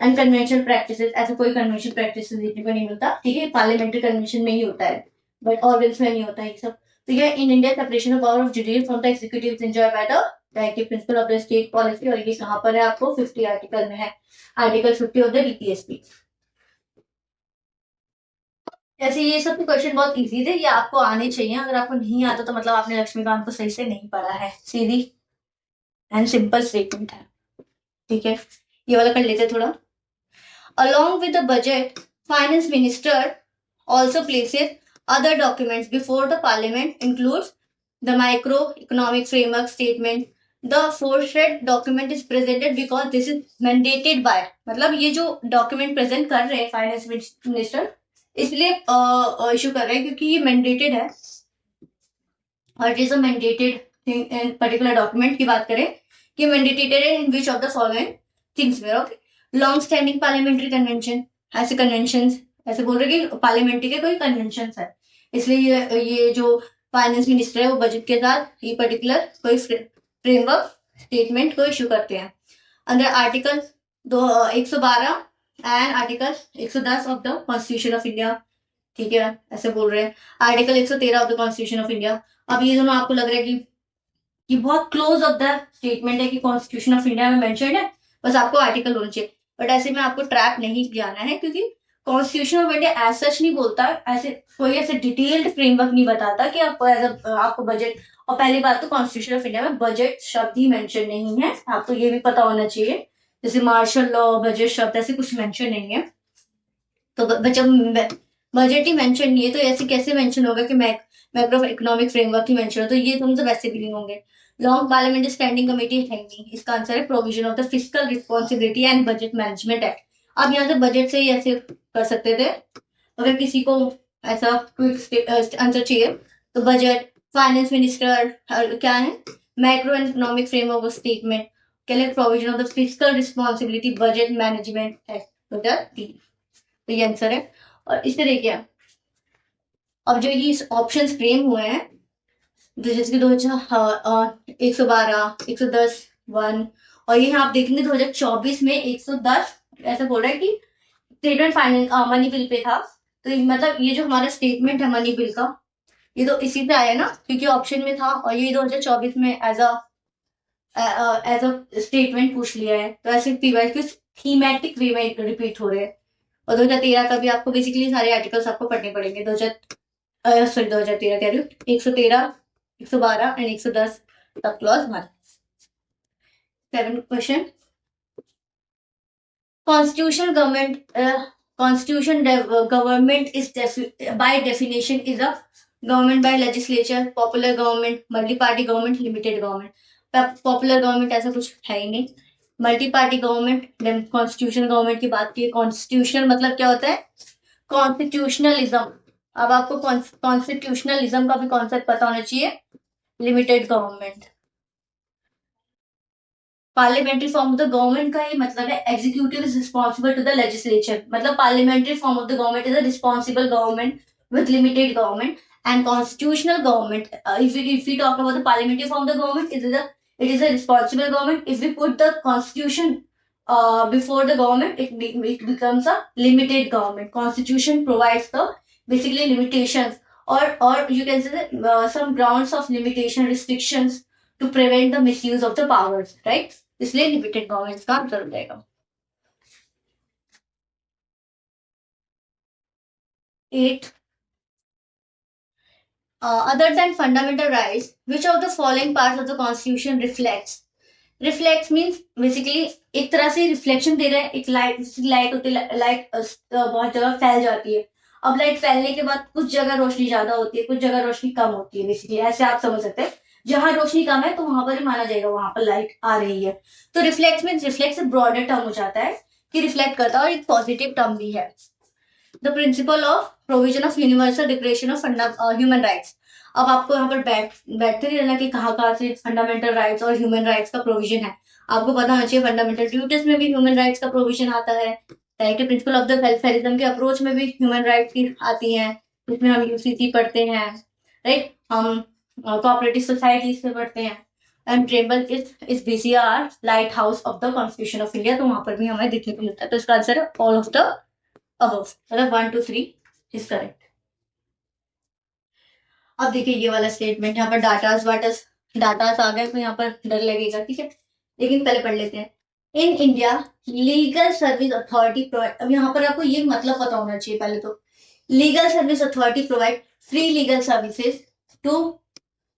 एंड कन्वेंशन प्रैक्टिसेस, ऐसा कोई कन्वेंशन प्रैक्टिसेस देखने को नहीं मिलता, ठीक है, पार्लियामेंट्री कन्वेंशन में ही होता है, बट ऑर्गन्स में नहीं होता ये सब। तो ये in India separation of power of judicial from the executive enjoy by the directive principle of the state policy, और ये कहां पर है, आपको 50 आर्टिकल में है, आर्टिकल 50 ऑफ द डीपीएसपी। जैसे ये सब क्वेश्चन बहुत इजी थे, ये आपको आने चाहिए, अगर आपको नहीं आता तो मतलब आपने लक्ष्मीकांत को सही से नहीं पढ़ा है, सीधी एंड सिंपल स्टेटमेंट है, ठीक है। ये वाला कर लेते थोड़ा। Along with the budget, finance minister also places other documents before the parliament, includes the microeconomic framework statement. The aforesaid document is presented because this is mandated by, मतलब ये जो डॉक्यूमेंट प्रेजेंट कर रहे हैं फाइनेंस मिनिस्टर इसलिए issue कर रहे हैं क्योंकि ये मैंडेटेड है, और it is a mandated particular document की बात करें कि मैंडेटेड है in which of the following things में, okay. Long standing parliamentary convention, ऐसे कन्वेंशन ऐसे बोल रहे कि पार्लियामेंट्री के कोई कन्वेंशन है, इसलिए ये जो फाइनेंस मिनिस्टर है वो बजट के साथ ये पर्टिकुलर कोई फ्रेमवर्क स्टेटमेंट को इशू करते हैं under article 112 and article 110 of the constitution of India, ठीक है, ऐसे बोल रहे हैं। Article 113 of the constitution of India. अब ये दोनों आपको लग रहा है कि बहुत क्लोज ऑफ द स्टेटमेंट है कि कॉन्स्टिट्यूशन ऑफ इंडिया में मेंशन है, बस आपको आर्टिकल होना चाहिए, बट ऐसे में आपको ट्रैप नहीं किया है, क्योंकि constitution of India as such नहीं बोलता, ऐसे कोई ऐसे डिटेल्ड फ्रेमवर्क नहीं बताता कि आपको बजट, और पहली बात तो कॉन्स्टिट्यूशन ऑफ इंडिया में बजट शब्द ही मेंशन नहीं है, आपको ये भी पता होना चाहिए, जैसे मार्शल लॉ, बजट शब्द ऐसे कुछ मेंशन नहीं है। तो जब बजट ही मेंशन नहीं है तो ऐसे कैसे मेंशन होगा कि मैक्रो इकोनॉमिक फ्रेमवर्क ही मेंशन हो, तो ये तुम तो वैसे भी नहीं होंगे। लॉन्ग पार्लियामेंट्री स्टैंडिंग कमेटी है नहीं, इसका आंसर है provision of the fiscal responsibility and budget management act. अब यहाँ से बजट से ही ऐसे कर सकते थे, अगर किसी को ऐसा क्विक आंसर चाहिए तो बजट, फाइनेंस मिनिस्टर, क्या है, मैक्रो इकोनॉमिक फ्रेमवर्क स्टेटमेंट, के लिए provision of the fiscal responsibility budget management act 2003। तो ये आंसर है। और इस तरह क्या, अब जो ये ऑप्शन फ्रेम हुए हैं, जैसे कि 112, 110, 1, और ये आप देखेंगे 2024 में 110 ऐसा बोल रहा है कि statement finance money bill pay था। तो मतलब ये जो हमारा स्टेटमेंट है मनी बिल का, ये तो इसी पे आया ना, क्योंकि ऑप्शन में था, और ये 2024 में एज अ स्टेटमेंट पूछ लिया है। तो ऐसे पीवाईक्यू थीमेटिक वे में रिपीट हो रहे हैं। और 2013 का भी आपको बेसिकली सारे आर्टिकल्स आपको पढ़ने पड़ेंगे। 2013 कह रही हूँ, 113, 112 and 110 sub clause 1। 7 question, constitutional government constitution government is by definition is a government by legislature, popular government, multi party government, limited government। Popular government ऐसा कुछ है ही नहीं, multi party government. Constitution government की बात की, कॉन्स्टिट्यूशनल मतलब क्या होता है, कॉन्स्टिट्यूशनलिज्म। अब आपको कॉन्स्टिट्यूशनलिज्म का भी कॉन्सेप्ट पता होना चाहिए। Limited government, parliamentary form of the government का ये मतलब है executive is responsible to the legislature, मतलब parliamentary form of the government is a responsible government with limited government। And constitutional government, if we talk about the parliamentary form of the government, it is a responsible government। If we put the constitution before the government, it becomes a limited government। Constitution provides the basically limitations, or you can say that some grounds of limitation, restrictions to prevent the misuse of the powers, right? इसलिए limited government का answer हो जाएगा। 8, other than fundamental rights, which of the following parts of the constitution reflects? Reflect means basically एक तरह से reflection दे रहा है। एक लाइट होती है, लाइट बहुत जगह फैल जाती है। अब लाइट फैलने के बाद कुछ जगह रोशनी ज्यादा होती है, कुछ जगह रोशनी कम होती है, बेसिकली ऐसे आप समझ सकते हैं। जहां रोशनी कम है तो वहां पर ही माना जाएगा वहां पर लाइट आ रही है। तो रिफ्लेक्ट मीन्स, रिफ्लेक्ट से ब्रॉडर टर्म हो जाता है कि रिफ्लेक्ट करता है, और एक पॉजिटिव टर्म भी है। The principle of provision of universal declaration of human rights. अब आपको यहाँ पर बैठते नहीं रहना कि कहाँ से फंडामेंटल राइट्स और ह्यूमन राइट्स का प्रोविजन है। आपको पता होना चाहिए फंडामेंटल ड्यूटीज में भी ह्यूमन राइट्स का प्रोविजन आता है। Directive principle of the welfarism के अप्रोच में भी ह्यूमन राइट्स की आती है, जिसमें हम यूसीसी पढ़ते हैं, राइट, हम कोऑपरेटिव सोसाइटीज में पढ़ते हैं। And treble is BCR light house of the constitution of India, तो वहां पर भी हमें देखने को मिलता है। तो इसका आंसर है ऑल ऑफ द अबव, मतलब 1 2 3 इज करेक्ट। अब देखिए ये वाला स्टेटमेंट, यहाँ पर डाटास आ गए तो यहाँ पर डर लगेगा, ठीक है, लेकिन पहले पढ़ लेते हैं। In India legal service authority provide, अब यहाँ पर आपको ये मतलब पता होना चाहिए पहले तो। Legal service authority provide free legal services to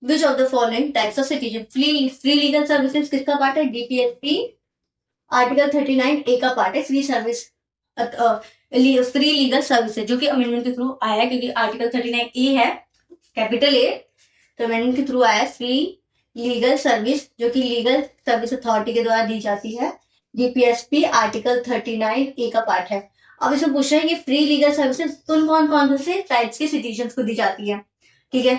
which of the following types of citizen. Free legal services किसका पार्ट है, डीपीएसपी आर्टिकल 39 ए का पार्ट है। Free service, free legal services, जो कि अमेंडमेंट के थ्रू आया है, क्योंकि आर्टिकल 39 ए है कैपिटल ए, तो अमेंडमेंट के थ्रू आया फ्री लीगल सर्विस, जो कि लीगल सर्विस अथॉरिटी के द्वारा दी जाती है। जीपीएसपी आर्टिकल 39 ए का पार्ट है। अब इसमें पूछ रहे हैं कि फ्री लीगल सर्विसेज कौन कौन से टाइप्स के सिटीजन्स को दी जाती है, ठीक है,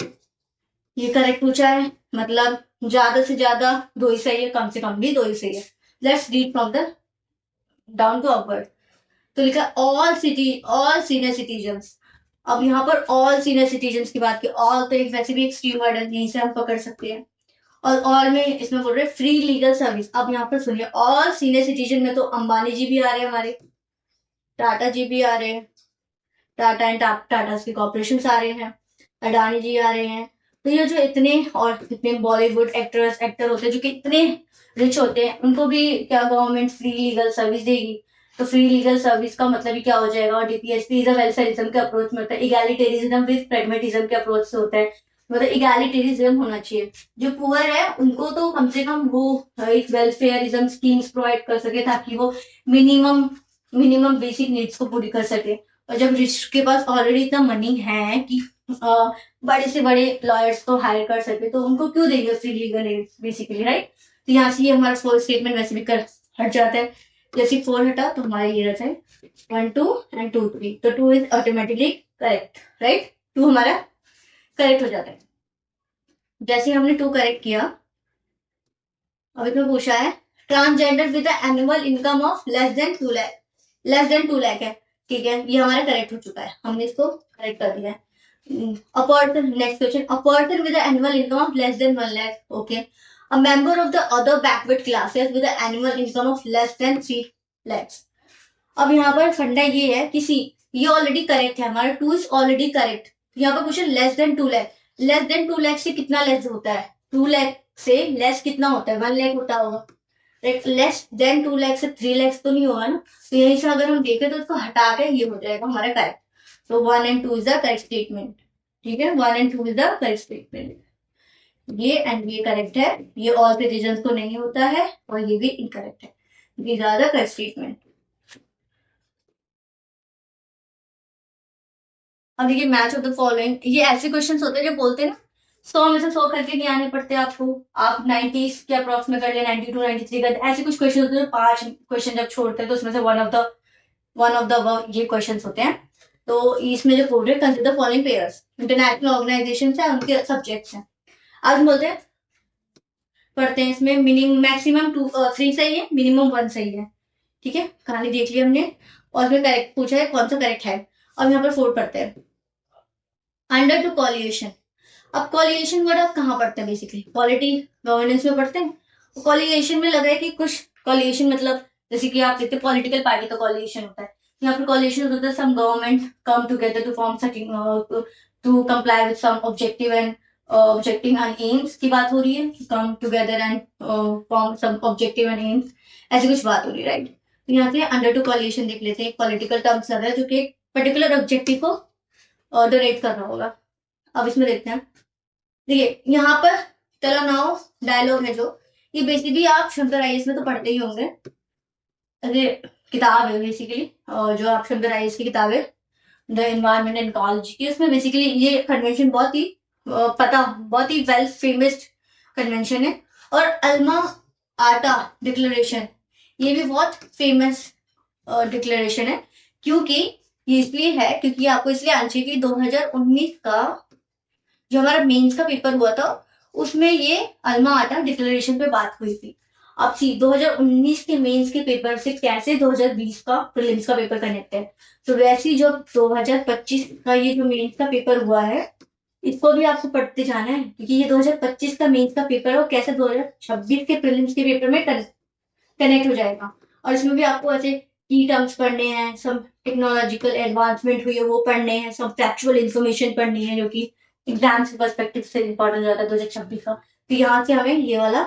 ये करेक्ट पूछा है, मतलब ज्यादा से ज्यादा 2 ही सही है, कम से कम भी 2 ही सही है। Let's read from the down to upward. तो लिखा ऑल सीनियर सिटीजन्स। अब यहाँ पर ऑल सीनियर सिटीजन्स की बात की, ऑल तो एक वैसे भी एक्सट्रीम वर्ड है, यहीं से हम पकड़ सकते हैं। और ऑल में इसमें बोल रहे फ्री लीगल सर्विस। अब यहाँ पर सुनिए, ऑल सीनियर सिटीजन में तो अंबानी जी भी आ रहे हैं, हमारे टाटा जी भी आ रहे हैं, टाटा एंड टाटा के कॉर्पोरेशन आ रहे हैं, अडानी जी आ रहे हैं। तो ये जो इतने बॉलीवुड एक्टर होते हैं जो कि इतने रिच होते हैं, उनको भी क्या गवर्नमेंट फ्री लीगल सर्विस देगी। तो फ्री लीगल सर्विस का मतलब ही क्या हो जाएगा, और डीपीएसपी इज वेलफेयरिज्म के अप्रोच में होता है, इगैलिटेरिज्म विद प्रैग्मेटिज्म के अप्रोच से होता है। मतलब इगैलिटेरिज्म होना चाहिए, जो पुअर है उनको तो कम से कम वो एक वेलफेयरिज्म स्कीम्स प्रोवाइड कर सके, ताकि वो मिनिमम बेसिक नीड्स को पूरी कर सके। और जब रिच के पास ऑलरेडी इतना मनी है कि बड़े से बड़े लॉयर्स को हायर कर सके, तो उनको क्यों देंगे free legal aid basically, right. तो यहाँ से ये हमारा फोर्थ स्टेटमेंट वैसे भी कर हट जाता है। जैसे 4 हटा तो हमारा ये रहता है 1 2 एंड 2 3, तो 2 इज ऑटोमेटिकली करेक्ट, राइट। 2 हमारा करेक्ट हो जाता है। जैसे हमने 2 करेक्ट किया, अब इसमें पूछा है transgender with annual income of less than 2 lakh है, ठीक है, ये हमारा करेक्ट हो चुका है, हमने इसको करेक्ट कर दिया है। A person, next question, a person with an annual income of less than 1 lakh, okay. A member of the other backward classes with an annual income of less than 3 lakhs. अब यहाँ पर फंडा ये है कि सी, ये ऑलरेडी करेक्ट है, हमारा 2 इज ऑलरेडी करेक्ट। यहाँ पर question less than 2 lakh, less than 2 lakh से कितना लेस होता है, 2 लाख से लेस कितना होता है, 1 लाख होता होगा, लेस देन 2 लाख से 3 लाख तो नहीं होगा ना। तो यहीं से अगर हम देखें तो इसको हटा के ये हो जाएगा हमारा करेक्ट। तो 1 and 2 is the correct statement, ठीक है, 1 and 2 is the correct statement. ये एंड ये करेक्ट है, ये ऑल प्रिसीजन को नहीं होता है, और ये भी इनकरेक्ट है। These are the correct statement. अब देखिए मैच ऑफ द फॉलोइंग, ये ऐसे क्वेश्चंस होते हैं जो बोलते हैं ना 100 में से 100 करके नहीं आने पड़ते आपको, आप 90 के अप्रॉक्स में कर ले, 92 93 कर, ऐसे कुछ क्वेश्चन होते हैं, 5 क्वेश्चन जब छोड़ते हैं तो उसमें से वन ऑफ द ये क्वेश्चंस होते हैं। तो इसमें जो बोल रहे हैं consider following pairs, international organisation है, उनके सब्जेक्ट्स हैं। आज हम बोलते हैं पढ़ते हैं, इसमें मिनिमम मैक्सिमम 3 सही है, मिनिमम 1 सही है, ठीक है, कहानी देख ली हमने। और फिर करेक्ट पूछा है कौन सा करेक्ट है। अब यहाँ पर 4 पढ़ते हैं, अंडर टू कॉलिएशन। अब कॉलिएशन वर्ड आप कहाँ पढ़ते हैं, बेसिकली पॉलिटी गवर्नेंस में पढ़ते हैं। कॉलिएशन में लगा है कि कुछ कॉलिएशन मतलब जैसे कि आप देखते हैं पॉलिटिकल पार्टी का कॉलिएशन होता है, यहाँ पर कॉलिएशन होता है some government come together to form to comply with some objective and objective and aims की बात हो रही है, come together and form some objective and aims, ऐसी कुछ बात हो रही है, राइट। तो यहाँ से अंडर टू कॉलिएशन देख लेते हैं, एक पॉलिटिकल टर्म्स लग रहा है जो कि एक पर्टिकुलर ऑब्जेक्टिव को डोनेट कर रहा होगा। अब इसमें देखते हैं, देखिए यहाँ पर चलो नाउ डायलॉग है जो, ये बेसिकली आप शंकर आईएएस में तो पढ़ते ही होंगे, अरे किताब है बेसिकली, जो आप शंकर आईएएस की किताब है द एनवायरमेंट एंड इकोलॉजी की, उसमें बेसिकली ये कन्वेंशन बहुत ही बहुत ही वेल फेमस कन्वेंशन है। और अल्मा आटा डिक्लेरेशन, ये भी बहुत फेमस डिक्लेरेशन है, क्योंकि ये इसलिए है क्योंकि आपको इसलिए आना चाहिए कि 2019 का जो हमारा मेंस का पेपर हुआ था उसमें ये अल्मा आटा डिक्लेरेशन पे बात हुई थी। अब सी 2019 के मेंस के पेपर से कैसे 2020 का प्रीलिम्स का पेपर कनेक्ट है, तो वैसे ही जो 2025 का ये जो मेंस का पेपर हुआ है इसको भी आपको पढ़ते जाना है, क्योंकि ये 2025 का मेंस का पेपर है और कैसे 2026 के प्रीलिम्स के पेपर में कनेक्ट हो जाएगा। और इसमें भी आपको ऐसे की टर्म्स पढ़ने हैं, सब टेक्नोलॉजिकल एडवांसमेंट हुई है वो पढ़ने हैं, सब फैक्चुअल इन्फॉर्मेशन पढ़नी है जो कि एग्जाम के पर्सपेक्टिव से इम्पोर्टेंट हो जाता है 2026 का। तो यहाँ से हमें ये वाला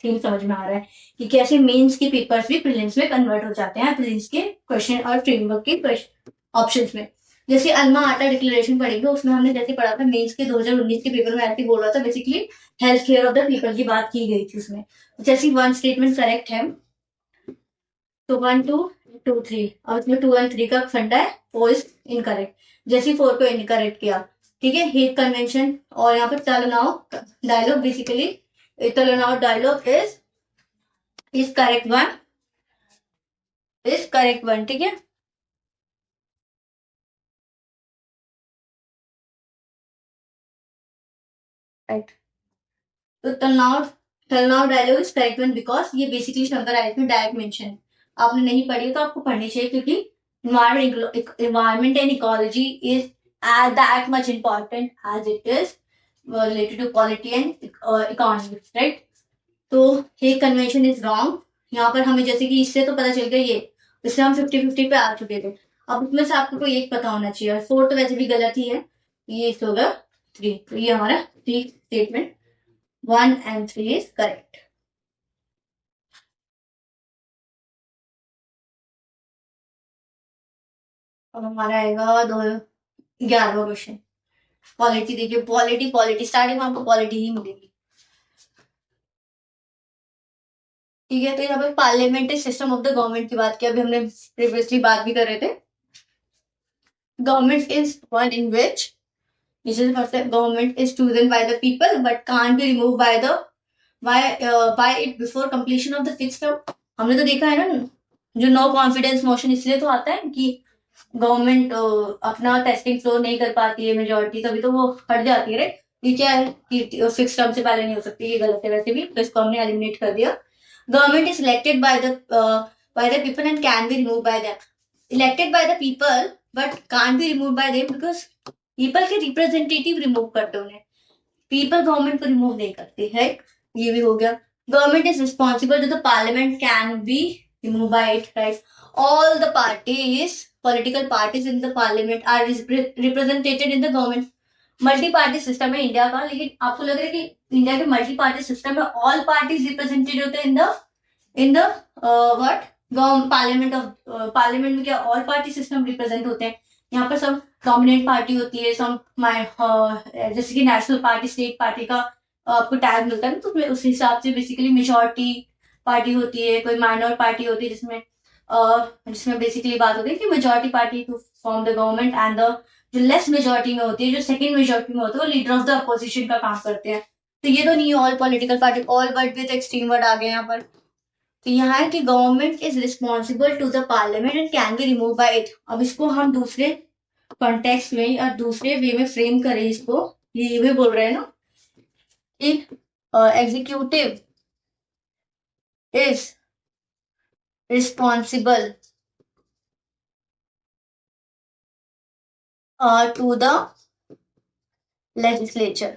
थीम समझ में आ रहा है कि कैसे मेंस के पेपर्स भी प्रीलिम्स में कन्वर्ट हो जाते हैं प्रीलिम्स के क्वेश्चन और फ्रेमवर्क के ऑप्शंस में। जैसे अल्मा आटा डिक्लेरेशन पढ़ेंगे उसमें हमने जैसे पढ़ा था मेंस के 2019 के पेपर में ऐसे बोल रहा था, basically health care of the people की बात की गई थी उसमें। जैसे 1 स्टेटमेंट करेक्ट है तो 1 2 2 3, और इसमें 2 एंड 3 का फंडा है, 4 इज इनकरेक्ट। जैसे 4 को इनकरेक्ट किया, ठीक है, हेग कन्वेंशन। और यहाँ पर Talanoa dialogue, basically Talanoa dialogue is correct one, ठीक है। राइट, तो Talanoa dialogue is correct one because ये बेसिकली शंकर आयत में डायरेक्ट मेंशन है। आपने नहीं पढ़ी तो आपको पढ़नी चाहिए, क्योंकि environment and ecology is that much important as it is related to quality and economy, right? तो ये कन्वेंशन इज रॉन्ग। यहाँ पर हमें जैसे कि इससे तो पता चल गया, ये इससे हम 50-50 पे आ चुके थे। अब उसमें से आपको कोई एक पता होना चाहिए, और 4 तो वैसे भी गलत ही है, ये इस होगा 3। तो ये हमारा 3 स्टेटमेंट 1 and 3 इज करेक्ट। अब हमारा आएगा 11वां क्वेश्चन, पॉलिटी। देखिए पॉलिटी स्टार्टिंग में आपको पॉलिटी ही मिलेगी, ठीक है। तो यहाँ पर parliamentary system of the government की बात की, अभी हमने प्रीवियसली बात भी कर रहे थे। Government is one in which नीचे से पढ़ते हैं, government is chosen by the people but can't be remove by the by it before completion of the fixed term. हमने तो देखा है ना, जो नो कॉन्फिडेंस मोशन इसलिए तो आता है कि गवर्नमेंट अपना टेस्टिंग फ्लो नहीं कर पाती है मेजोरिटी, तभी तो वो हट जाती है, राइट। ये क्या है कि फिक्स टर्म से पहले नहीं हो सकती, ये गलत है वैसे भी, तो इसको हमने एलिमिनेट कर दिया। Government is elected by the people and can be remove by them. Elected by the people but can't be remove by them because people के रिप्रेजेंटेटिव रिमूव करते उन्हें, पीपल गवर्नमेंट को रिमूव नहीं करती है। ये भी हो गया। Government is responsible to the parliament can be remove by it, right. All the parties, political parties in the parliament are represented in the government। Multi party system है India का, लेकिन आपको लग रहा है कि इंडिया के मल्टी पार्टी सिस्टम में ऑल पार्टीज रिप्रेजेंटेड होते हैं in the what parliament of parliament में क्या ऑल पार्टी सिस्टम रिप्रेजेंट होते हैं। यहाँ पर सब डोमिनेंट पार्टी होती है, सब जैसे कि नेशनल पार्टी, स्टेट पार्टी का आपको टैग मिलता है ना, तो उस हिसाब से बेसिकली मेजोरिटी पार्टी होती है, कोई माइनर पार्टी होती है जिसमें बेसिकली बात होती है कि majority party to form the government and the जो लेस मेजोरिटी में होती है, जो सेकंड मेजोरिटी में होती है, वो लीडर ऑफ द अपोजिशन का काम करते हैं। तो ये तो नहीं है all political party, all word with extreme word आ गए यहाँ पर। तो यहाँ है कि government is responsible to the parliament and can be remove by it. अब इसको हम दूसरे कॉन्टेक्स्ट में या दूसरे वे में फ्रेम करें इसको, ये भी बोल रहे हैं ना, executive is responsible to the legislature।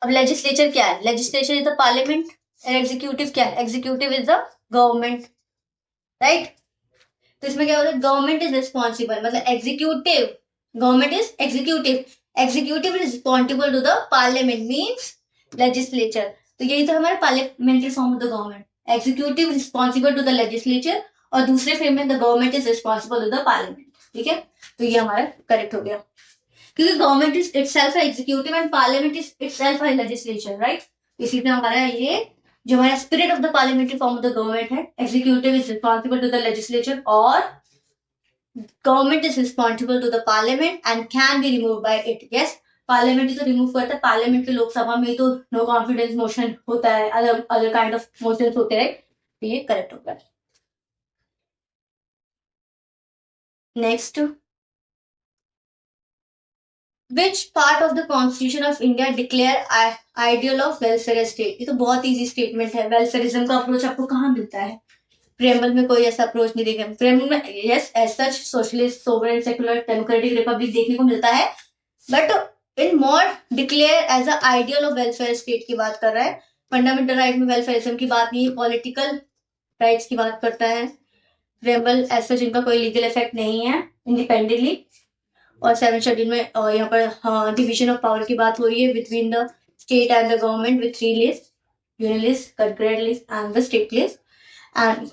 अब लेजिस्लेचर क्या है? लेजिस्लेचर इज द पार्लियामेंट और एग्जीक्यूटिव क्या है? Executive is the government, right. तो इसमें क्या होता है? गवर्नमेंट इज रिस्पॉन्सिबल, मतलब executive, government is executive, executive is responsible to the parliament means legislature. तो यही तो हमारा parliamentary form of the government, executive responsible to the legislature, और दूसरे फ्रेम में the government is responsible to the parliament. ठीक है, तो ये हमारा करेक्ट हो गया, क्योंकि government is itself executive and parliament is itself legislature, right. इसी में हमारा ये जो हमारा spirit of the parliamentary form of the government है, executive is responsible to the legislature और government is responsible to the parliament and can be remove by it. Yes, parliament ही तो रिमूव करता है, पार्लियामेंट के लोकसभा में तो नो कॉन्फिडेंस मोशन होता है, अदर काइंड ऑफ मोशंस होते हैं, तो ये करेक्ट होगा। Next, Which part of the Constitution of India declare ideal of welfare state? ये तो बहुत इजी स्टेटमेंट है। वेलफेयरिज्म का अप्रोच आपको कहाँ मिलता है? प्रेमबल में कोई ऐसा अप्रोच नहीं देखा। प्रेमबल में yes as such socialist, sovereign, secular, democratic republic देखने को मिलता है, but in more declare as a ideal of welfare state की बात कर रहा है। फंडामेंटल राइट में वेलफेयरिज्म की बात नहीं है, पॉलिटिकल राइट्स की बात करता है। प्रेमबल एज सच इनका कोई लीगल इफेक्ट नहीं है इंडिपेंडेंटली। और 7th शेड्यूल में यहाँ पर डिवीजन ऑफ पावर की बात हो रही है between the state and the government with 3 list, union list, concurrent list and the state list, and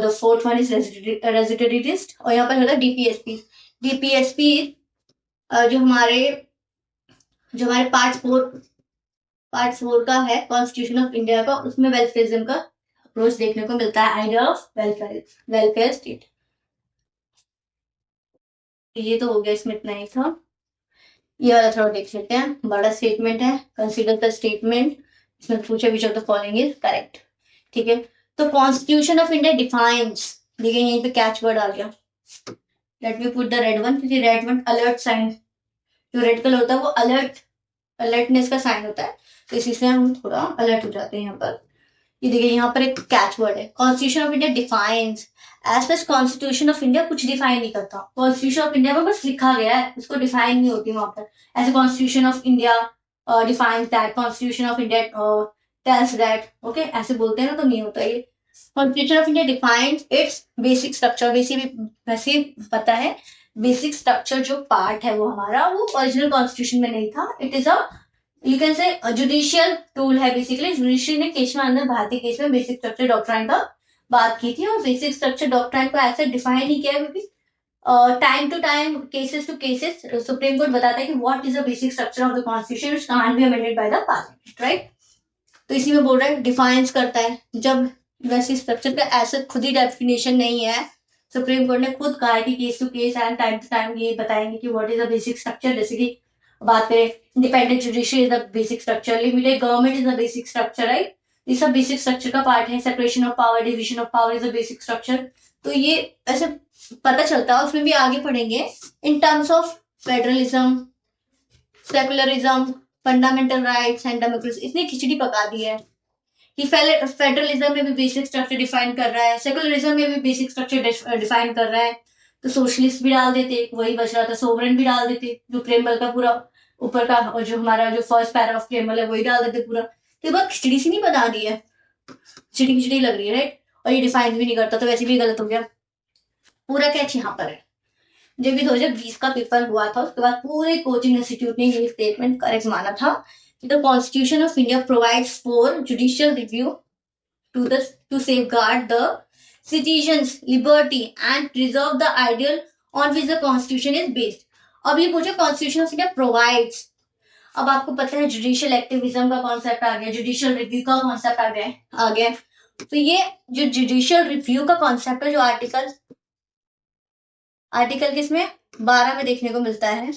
the fourth one is residuary list. और यहाँ पर होता है डीपीएसपी। डीपीएसपी जो हमारे पार्ट 4 का है कॉन्स्टिट्यूशन ऑफ इंडिया का, उसमें वेलफेयरिज्म का अप्रोच देखने को मिलता है, आइडिया ऑफ वेलफेयर स्टेट। ये तो हो गया, इसमें इतना ही था। ये वाला थोड़ा देख लेते हैं, बड़ा स्टेटमेंट है, कंसीडर द स्टेटमेंट, इसमें पूछा विच of the following is correct. ठीक है, तो कॉन्स्टिट्यूशन ऑफ इंडिया डिफाइंस, देखिए यहीं पे कैच वर्ड आ गया, let me put the red one, क्योंकि रेड वन अलर्ट साइन, जो रेड कलर होता है वो अलर्टनेस का साइन होता है, तो इसी से हम थोड़ा अलर्ट हो जाते हैं यहाँ पर। ये देखिए यहाँ पर एक कैच वर्ड है, constitution of India defines. As such constitution of India कुछ डिफाइन नहीं करता, कॉन्स्टिट्यूशन ऑफ इंडिया में बस लिखा गया है, उसको डिफाइन नहीं होती वहां पर। ऐसे constitution of India defines that, constitution of India tells that, okay ऐसे बोलते हैं ना, तो नहीं होता ये। Constitution of India defines its basic structure, वैसे पता है बेसिक स्ट्रक्चर जो पार्ट है वो हमारा, वो ओरिजिनल कॉन्स्टिट्यूशन में नहीं था। It is a you can say judicial tool है, बेसिकली जुडिशियल ने केशवानंद भारती केस में बेसिक स्ट्रक्चर डॉक्ट्राइन का बात की थी, और बेसिक स्ट्रक्चर डॉक्ट्राइन को ऐसे डिफाइन नहीं किया, क्योंकि time to time, cases to cases supreme court बताता है कि what is the basic structure of the constitution which can't be amended by the parliament, right. तो इसी में बोल रहा है डिफाइंस करता है, जब वैसे स्ट्रक्चर का ऐसे खुद ही डेफिनेशन नहीं है, सुप्रीम कोर्ट ने खुद कहा है कि case to case and time to time ये बताएंगे कि what is the basic structure. जैसे कि बात करें, independent judiciary is the basic structure, limited government is the basic structure, right. ये सब बेसिक स्ट्रक्चर का पार्ट है। Separation of power, division of power is the basic structure. तो ये ऐसे पता चलता है, उसमें भी आगे पढ़ेंगे in terms of federalism, secularism, fundamental rights and democracy. इतनी खिचड़ी पका दी है कि फेडरलिज्म में भी बेसिक स्ट्रक्चर डिफाइन कर रहा है, सेकुलरिज्म में भी बेसिक स्ट्रक्चर डिफाइन कर रहा है। तो सोशलिस्ट भी डाल देते, वही बच रहा था, सोवरेन भी डाल देते, जो प्रेमबल का पूरा ऊपर का, और जो हमारा जो फर्स्ट पैरा ऑफ प्रेमबल है वही डाल देते पूरा। तो बहुत खिचड़ी सी नहीं बता दी है, खिचड़ी खिचड़ी लग रही है, राइट। और ये डिफाइन भी नहीं करता, तो वैसे भी गलत हो गया। पूरा कैच यहाँ पर है। जब भी 2020 का पेपर हुआ था उसके बाद पूरे कोचिंग इंस्टीट्यूट ने ये स्टेटमेंट करेक्ट माना था कि the constitution of India provides for judicial review to safeguard the citizens' liberty and preserve the ideal on which the constitution is based. अब ये पूछे कॉन्स्टिट्यूशन ऑफ इंडिया प्रोवाइड्स। अब आपको पता है जुडिशियल एक्टिविज्म का कॉन्सेप्ट आ गया, जुडिशियल रिव्यू का कॉन्सेप्ट आ गया। तो ये जो जुडिशियल रिव्यू का कॉन्सेप्ट है, जो आर्टिकल किसमें 12 में देखने को मिलता है,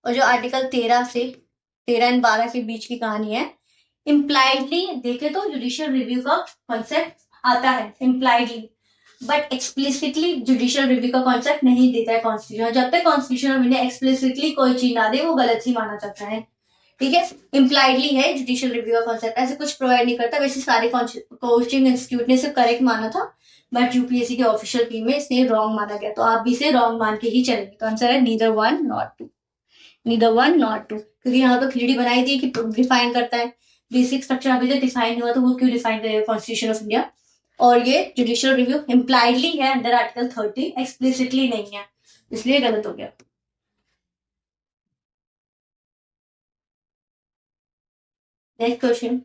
और जो आर्टिकल 13 एंड 12 के बीच की कहानी है, इम्प्लाइडली देखे तो जुडिशियल रिव्यू का कॉन्सेप्ट आता है impliedly, but explicitly judicial review का कॉन्सेप्ट नहीं देता है कॉन्स्टिट्यूशन। जब तक कॉन्स्टिट्यूशन ऑफ इंडिया एक्सप्लिसिटली कोई चीज ना दे वो गलत ही माना जाता है, ठीक है। इम्प्लाइडली है जुडिशियल रिव्यू का कॉन्सेप्ट, ऐसे कुछ प्रोवाइड नहीं करता। वैसे सारे कोचिंग इंस्टीट्यूट ने इसे करेक्ट माना था, बट यूपीएससी के ऑफिशियल टीम में इसे रॉन्ग माना गया। तो आप भी इसे रॉन्ग मान के ही चलेंगे। तो आंसर है नीदर वन नॉट टू, क्योंकि यहाँ तो खिचड़ी बनाई थी कि डिफाइन करता है बेसिक स्ट्रक्चर, अभी तक डिफाइन हुआ तो वो क्यों डिफाइन करेगा कॉन्स्टिट्यूशन ऑफ इंडिया। और ये जुडिशियल रिव्यू इम्प्लाइडली है अंडर आर्टिकल 30, एक्सप्लिसिटली नहीं है, इसलिए गलत हो गया। नेक्स्ट क्वेश्चन,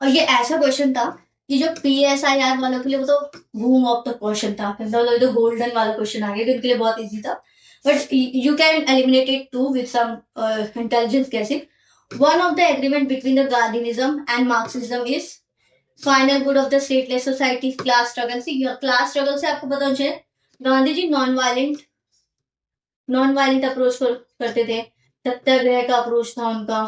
और ये ऐसा क्वेश्चन था कि जो PSIR वालों के लिए वो तो बूम ऑफ द क्वेश्चन था, तो गोल्डन वाला क्वेश्चन आ गया, तो इनके लिए बहुत इजी था। But you can eliminate it to with some intelligence. कैसे? One of the agreement between the Gandhianism and Marxism is final good of the stateless society, class struggle। से क्लास स्ट्रगल से आपको पता है Gandhi ji non violent approach करते थे। सत्याग्रह का approach था उनका,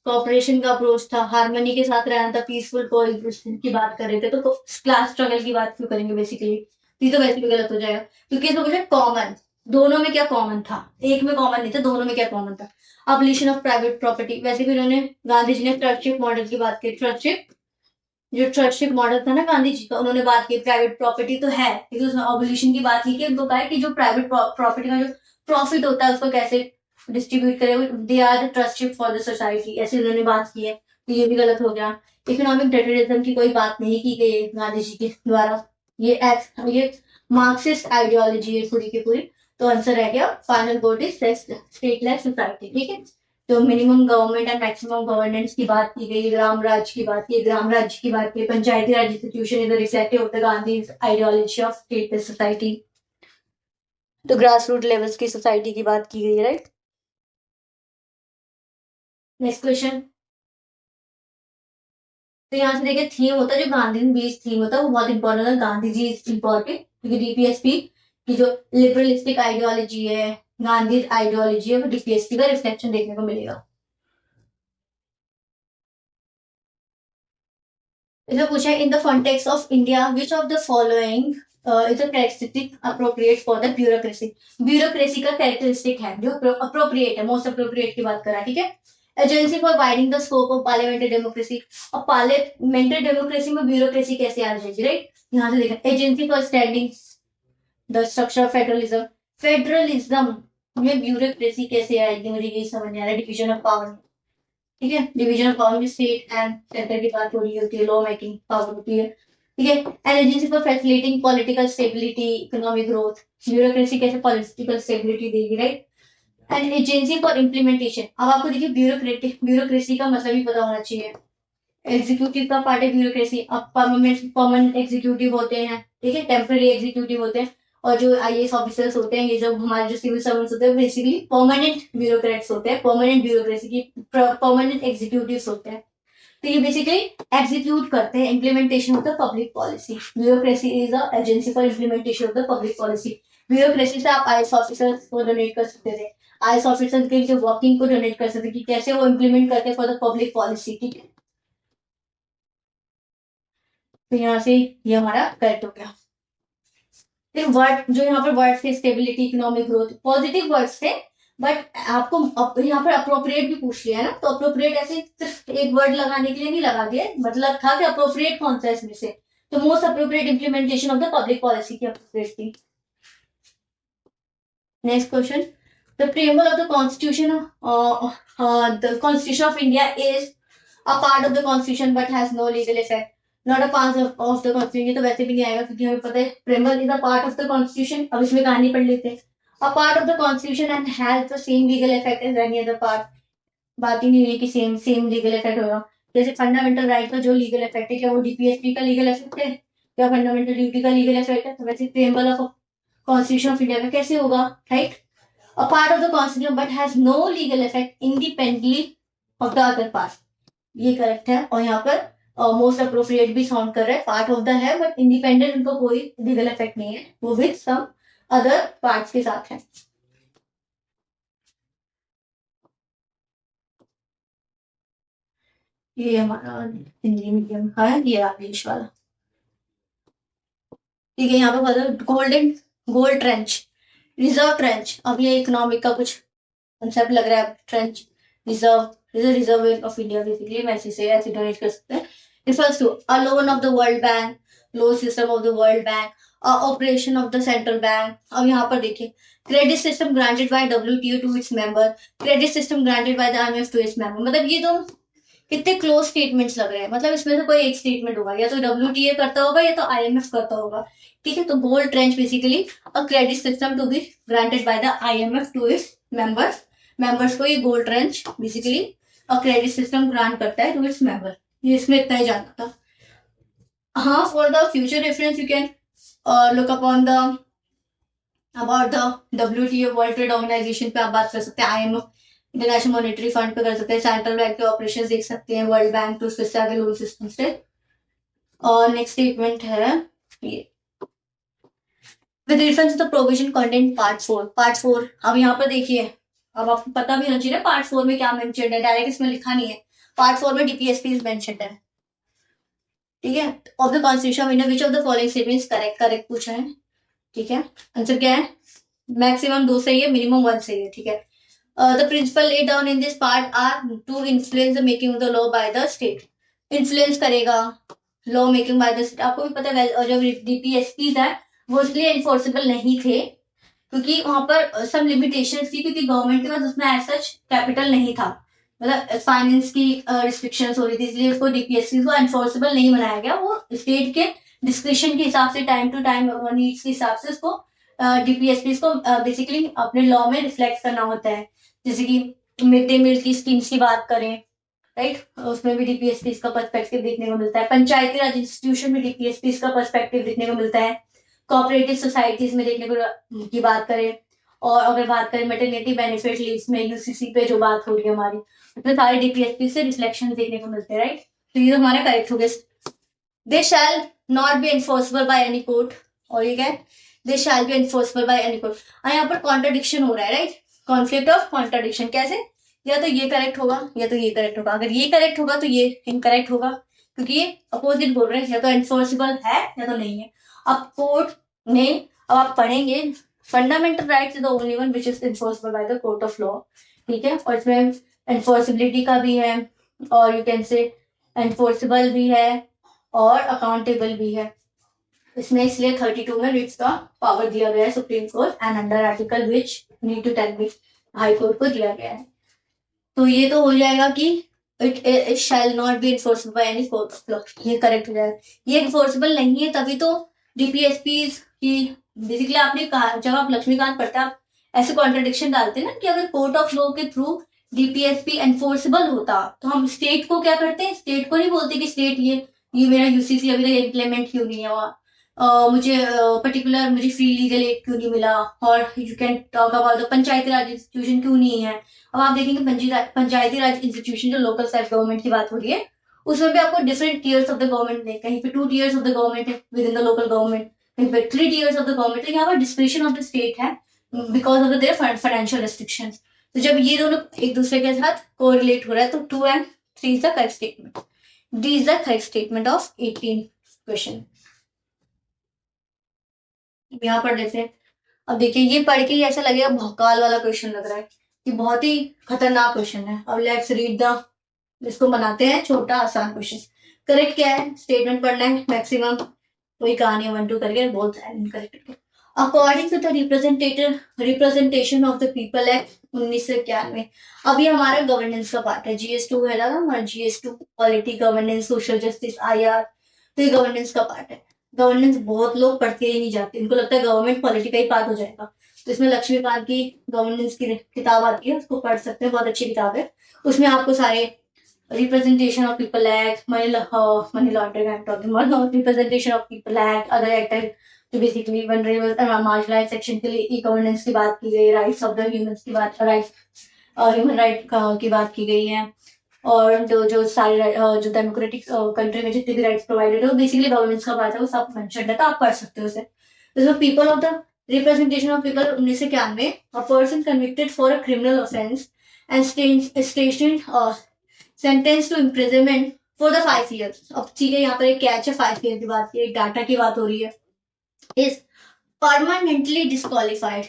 कॉपरेशन का अप्रोच था, हार्मनी के साथ रहना था, पीसफुल कोएग्जिस्टेंस की बात कर रहे थे। तो क्लास स्ट्रगल की बात क्यों करेंगे बेसिकली, ये तो वैसे भी गलत हो जाएगा, क्योंकि इसमें कुछ कॉमन, दोनों में क्या कॉमन था, एक में कॉमन नहीं था, दोनों में क्या कॉमन था। अबलिशन ऑफ प्राइवेट प्रॉपर्टी, वैसे भी उन्होंने, गांधी जी ने ट्रस्टशिप मॉडल की बात की। ट्रस्टशिप मॉडल था ना गांधी जी का, उन्होंने बात की प्राइवेट प्रॉपर्टी तो है, लेकिन उसमें अबलिशन की बात की कि उनको कहा है कि जो प्राइवेट प्रॉपर्टी का जो प्रॉफिट होता है उसको कैसे डिस्ट्रीब्यूट करे, they are the trusteeship for the society, ऐसे उन्होंने बात की है। तो ये भी गलत हो गया। इकोनॉमिक टेररिज्म की कोई बात नहीं की गई गांधी जी के द्वारा, ये मार्क्सिस्ट आइडियोलॉजी है पूरी की पूरी। तो आंसर रह गया final code is stateless society, ठीक है। तो minimum government and maximum governance की बात की गई, ग्राम राज्य की बात की, ग्राम राज्य की बात की, Panchayati Raj institution is reflective of the Gandhi ideology of stateless society. तो ग्रास रूट लेवल्स की सोसाइटी की बात की गई है, राइट। नेक्स्ट क्वेश्चन, तो यहाँ से देखिए थीम होता है, जो गांधी बेस्ड थीम होता है वो बहुत इंपॉर्टेंट है। गांधी जी इज इंपॉर्टेंट क्योंकि डीपीएसपी की जो लिबरलिस्टिक आइडियोलॉजी है, गांधी आइडियोलॉजी है, वो डीपीएसपी का रिफ्लेक्शन देखने को मिलेगा। इसमें पूछा है in the context of India which of the following is a characteristic appropriate for the bureaucracy. Bureaucracy का कैरेक्टरिस्टिक है जो अप्रोप्रिएट है, मोस्ट अप्रोप्रिएट की बात करा, ठीक है। Agency for widening the scope of parliamentary democracy. और पार्लियामेंट्री डेमोक्रेसी में ब्यूरोक्रेसी कैसे आ जाएगी, राइट। यहाँ से देखा agency for standing the structure of federalism. Federalism में ब्यूरोक्रेसी कैसे आएगी, मुझे यही समझ नहीं आ रहा है। डिवीजन ऑफ पावर, ठीक है, डिवीजन ऑफ पावर में स्टेट एंड सेंटर की बात हो रही होती है, लॉ मेकिंग पावर होती है, ठीक है। And agency for facilitating political stability, economic growth. Bureaucracy कैसे पॉलिटिकल स्टेबिलिटी देगी, right. And agency for implementation. अब आपको देखिए ब्यूरोक्रेसी का मतलब ही पता होना चाहिए। एग्जीक्यूटिव का पार्ट है ब्यूरोक्रेसी। अब परमानेंट एग्जीक्यूटिव होते हैं, ठीक है, टेम्पररी एग्जीक्यूटिव होते हैं, और जो आईएएस ऑफिसर्स होते हैं, ये जो हमारे जो सिविल सर्वेंट्स होते हैं, बेसिकली परमानेंट ब्यूरोक्रेट्स होते हैं, परमानेंट ब्यूरोक्रेसी की परमानेंट एग्जीक्यूटिव्स होते हैं। तो ये बेसिकली एग्जीक्यूट करते हैं implementation of the public policy. Bureaucracy is the agency for implementation of the public policy. Bureaucracy से आप आईएएस ऑफिसर्स को डोनेट कर सकते थे, आईएएस ऑफिसर्स के जो वर्किंग को डोनेट कर सकते कि कैसे वो इम्प्लीमेंट करते फॉर द पब्लिक पॉलिसी। ठीक है, तो यहाँ से ये हमारा करेक्ट हो गया। फिर वर्ड जो यहाँ पर वर्ड थे, stability, economic growth, positive words थे, बट आपको यहाँ पर अप्रोप्रिएट भी पूछ लिया है ना, तो अप्रोप्रिएट ऐसे सिर्फ एक वर्ड लगाने के लिए नहीं लगा दिया, मतलब था कि अप्रोप्रिएट कौन सा है इसमें से, तो most appropriate implementation of the public policy की अप्रोप्रिएट थी। Next question, the preamble of the constitution, the constitution of India is a part of the constitution but has no legal effect. Not a part of the constitution, तो वैसे भी नहीं आएगा क्योंकि हमें पता है preamble is a part of the constitution. अब इसमें कहानी पढ़ लेते हैं। A part of the constitution and has the same legal effect as any other part. बात ही नहीं है कि सेम सेम लीगल इफेक्ट होगा। जैसे फंडामेंटल राइट का जो लीगल इफेक्ट है, क्या वो डीपीएसपी का लीगल इफेक्ट है, क्या फंडामेंटल ड्यूटी का लीगल इफेक्ट है, तो वैसे preamble of constitution of India का कैसे होगा, right. A part of the constitution but has no legal effect independently of the other part, ये करेक्ट है। और यहाँ पर मोस्ट अप्रोप्रिएट भी साउंड कर रहा है, पार्ट ऑफ द है बट इंडिपेंडेंट उनको कोई लीगल इफेक्ट नहीं है, वो विद सम अदर पार्ट्स के साथ है। ये हमारा हिंदी मीडियम का है, ये इंग्लिश वाला। ठीक है, यहाँ पे बताओ golden gold trench, reserve trench. अब ये इकोनॉमिक का कुछ कंसेप्ट लग रहा है। Trench, reserve, reserve of India, basically मैं ऐसे डोनेट कर सकते हैं। refers to a loan of the World Bank, loan system of the World Bank, operation of the central bank। अब यहाँ पर देखिए, credit system granted by WTO to its member, credit system granted by the IMF to its member। मतलब ये दो कितने close statements लग रहे हैं, मतलब इसमें से कोई एक स्टेटमेंट होगा, या तो WTO करता होगा या तो IMF करता होगा। ठीक है, तो gold tranche basically a credit system to be granted by the IMF to its members. Members को ये gold tranche basically a credit system grant करता है टू इट्स मेंबर। ये इसमें इतना ही जानना था। हाँ, for the future reference you can look upon the about the WTO world trade organisation पे आप बात कर सकते हैं, IMF इंटरनेशनल मॉनेटरी फंड पे कर सकते हैं, सेंट्रल बैंक के ऑपरेशन देख सकते हैं, वर्ल्ड बैंक, तो उससे आगे लोन सिस्टम से। और नेक्स्ट स्टेटमेंट है ये, with reference to the provision content part 4। Part 4, अब यहाँ पर देखिए, अब आपको पता भी होना चाहिए पार्ट 4 में क्या मेंशन है, डायरेक्ट इसमें लिखा नहीं है। पार्ट 4 में DPSP मेंशन है। ठीक है, of the constitution of India which of the following statements correct, correct पूछा है। ठीक है, आंसर क्या है, मैक्सिमम 2 सही है, मिनिमम 1 सही है। ठीक है, the principle laid down in this part are to influence the making of the law by the state। Influence करेगा law making by the state. आपको भी पता है जब DPSP है वो इसलिए इन्फोर्सेबल नहीं थे क्योंकि वहां पर सम लिमिटेशन थी, क्योंकि गवर्नमेंट के पास उसमें एज सच कैपिटल नहीं था, मतलब फाइनेंस की रिस्ट्रिक्शन हो रही थी, इसलिए उसको DPSP को एन्फोर्सेबल नहीं बनाया गया। वो स्टेट के डिस्क्रिप्शन के हिसाब से, टाइम टू टाइम नीड्स के हिसाब से उसको DPSP को बेसिकली अपने लॉ में रिफ्लेक्ट करना होता है। जैसे कि मिड डे मील की स्कीम्स की बात करें, राइट, उसमें भी DPSP का पर्सपेक्टिव देखने को मिलता है। पंचायती राज इंस्टीट्यूशन में DPSP का पर्सपेक्टिव देखने को मिलता है। कोऑपरेटिव सोसाइटीज में देखने को की बात करें, और अगर बात करें मैटरनिटी बेनिफिट लीव्स में UCC पे जो बात हो रही है हमारी, उसमें सारे DPSP से रिफ्लेक्शन देखने को मिलते हैं, राइट। तो ये तो हमारा करेक्ट हो गया। They shall not be enforceable by any court, और ये क्या है, they shall be enforceable by any court. यहाँ पर कॉन्ट्रडिक्शन हो रहा है, राइट, कॉन्फ्लिक्ट ऑफ कॉन्ट्रडिक्शन। कैसे, या तो ये करेक्ट होगा या तो ये करेक्ट होगा, अगर ये करेक्ट होगा तो ये इनकरेक्ट होगा, क्योंकि ये अपोजिट बोल रहे हैं, या तो एनफोर्सेबल है या तो नहीं है। अब कोर्ट ने, अब आप पढ़ेंगे, fundamental rights is the only one which is enforceable by the court of law. ठीक है, और इसमें एनफोर्सिबिलिटी का भी है, और यू कैन से एनफोर्सेबल भी है और अकाउंटेबल भी है। इसमें इसलिए 32 में रिट्स का पावर दिया गया है supreme court, and under article which need to tell me high court को दिया गया है। तो ये तो हो जाएगा कि it shall not B enforceable by any court of law, ये करेक्ट हो जाएगा। ये इन्फोर्सेबल नहीं है तभी तो DPSP की, बेसिकली आपने कहा जब आप लक्ष्मीकांत पढ़ते आप ऐसे कॉन्ट्रडिक्शन डालते हैं ना कि अगर कोर्ट ऑफ लॉ के थ्रू DPSP एनफोर्सेबल होता तो हम स्टेट को क्या करते हैं, स्टेट को नहीं बोलते कि स्टेट ये मेरा UCC अभी तक इम्प्लीमेंट क्यों नहीं हुआ, मुझे पर्टिकुलर मुझे फ्री लीगल एड क्यों नहीं मिला, और you can talk about the Panchayati Raj institution क्यों नहीं है। अब आप देखेंगे पंचायती राज इंस्टीट्यूशन जो लोकल सेल्फ गवर्नमेंट की बात हो रही है, उसमें भी आपको different tears of the government है, कहीं पे 2 टीयर्स ऑफ द गवर्नमेंट है with in the local government, कहीं पे 3 टीयर्स ऑफ द गवर्नमेंट है। यहाँ पर डिस्क्रिप्शन ऑफ द स्टेट है because of their financial restriction. तो जब ये दोनों एक दूसरे के साथ कोरिलेट हो रहा है तो 2 and 3 is the correct statement. D is the correct statement of 18 question. यहाँ पढ़ लेते हैं। अब देखिए ये पढ़ के ही ऐसा लगेगा भौकाल वाला क्वेश्चन लग रहा है कि बहुत ही खतरनाक क्वेश्चन है। अब लेट्स रीड द, इसको बनाते हैं छोटा आसान क्वेश्चन। करेक्ट क्या है, स्टेटमेंट पढ़ना है मैक्सिमम, कोई कहानी 1 2 करके बोलता है incorrect. According to the representation of the people act 1991। अब ये हमारा गवर्नेंस का पार्ट है, GS2 है ना हमारा, GS2 polity, governance, social justice, IR। तो ये गवर्नेंस का पार्ट है। गवर्नेंस बहुत लोग पढ़ते ही नहीं जाते, इनको लगता है गवर्नमेंट पॉलिटी का ही पार्ट हो जाएगा। तो इसमें लक्ष्मीकांत की गवर्नेंस की किताब आती है, उसको पढ़ सकते हैं, बहुत अच्छी किताब है। उसमें आपको सारे representation of people act, money laundering act, representation of people act, other act, तो बेसिकली मार्जिनलाइज्ड सेक्शन के लिए ई गवर्नेंस की बात की गई, राइट्स ऑफ द ह्यूमंस की बात, ह्यूमन राइट की बात की गई है। और जो जो सारे जो डेमोक्रेटिक कंट्री में जितने भी राइट्स प्रोवाइडेड है वो बेसिकली गवर्नेंस का बात है, वो सब मेंशन है, तो आप पढ़ सकते हो उसे। इसमें people of the representation of people 1991, a person convicted for a criminal offence and station sentence to imprisonment for the 5 years। अब ठीक है, यहाँ पर एक कैच है, 5 year की बात की, एक डाटा की बात हो रही है, इज परमानेंटली डिस्क्वालिफाइड।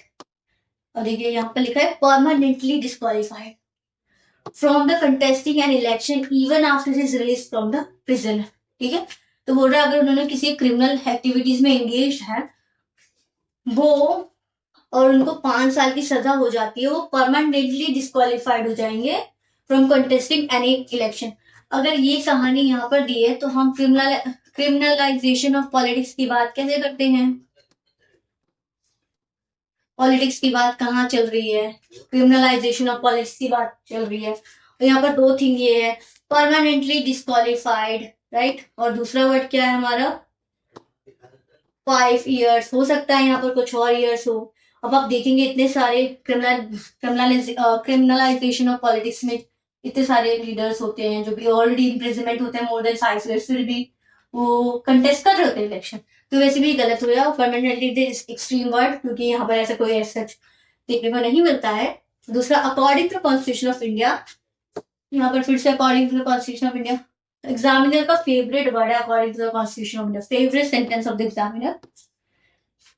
और देखिए यहाँ पर लिखा है permanently disqualified from the contesting an election even after his release from the prison. ठीक है, तो बोल रहा है अगर उन्होंने किसी क्रिमिनल एक्टिविटीज में एंगेज है वो, और उनको 5 साल की सजा हो जाती है, वो परमानेंटली डिस्क्वालिफाइड हो जाएंगे फ्रॉम कंटेस्टिंग एनी इलेक्शन। अगर ये कहानी यहाँ पर दी है तो हम क्रिमिनलाइजेशन ऑफ पॉलिटिक्स की बात कैसे करते हैं? पॉलिटिक्स की बात कहाँ चल रही है? क्रिमिनलाइजेशन ऑफ पॉलिटिक्स की बात चल रही है। और यहाँ पर 2 थिंग ये है, परमानेंटली डिस्क्वालिफाइड, राइट, और दूसरा वर्ड क्या है हमारा 5 years। हो सकता है यहाँ पर कुछ और ईयर्स हो। अब आप देखेंगे इतने सारे क्रिमिनलाइजेशन ऑफ पॉलिटिक्स में इतने सारे लीडर्स होते हैं जो भी ऑलरेडी इम्प्रिजनमेंट होते हैं मोर देन 5 years, फिर भी वो कंटेस्ट कर रहे होते हैं इलेक्शन। तो वैसे भी गलत हो गया, परमानेंटली एक्सट्रीम वर्ड, क्योंकि यहाँ पर ऐसा कोई सच देखने को नहीं मिलता है। दूसरा according to constitution of India, यहाँ पर फिर से according to the constitution of India, examiner का फेवरेट वर्ड है according to the constitution of India, favourite sentence of the examiner.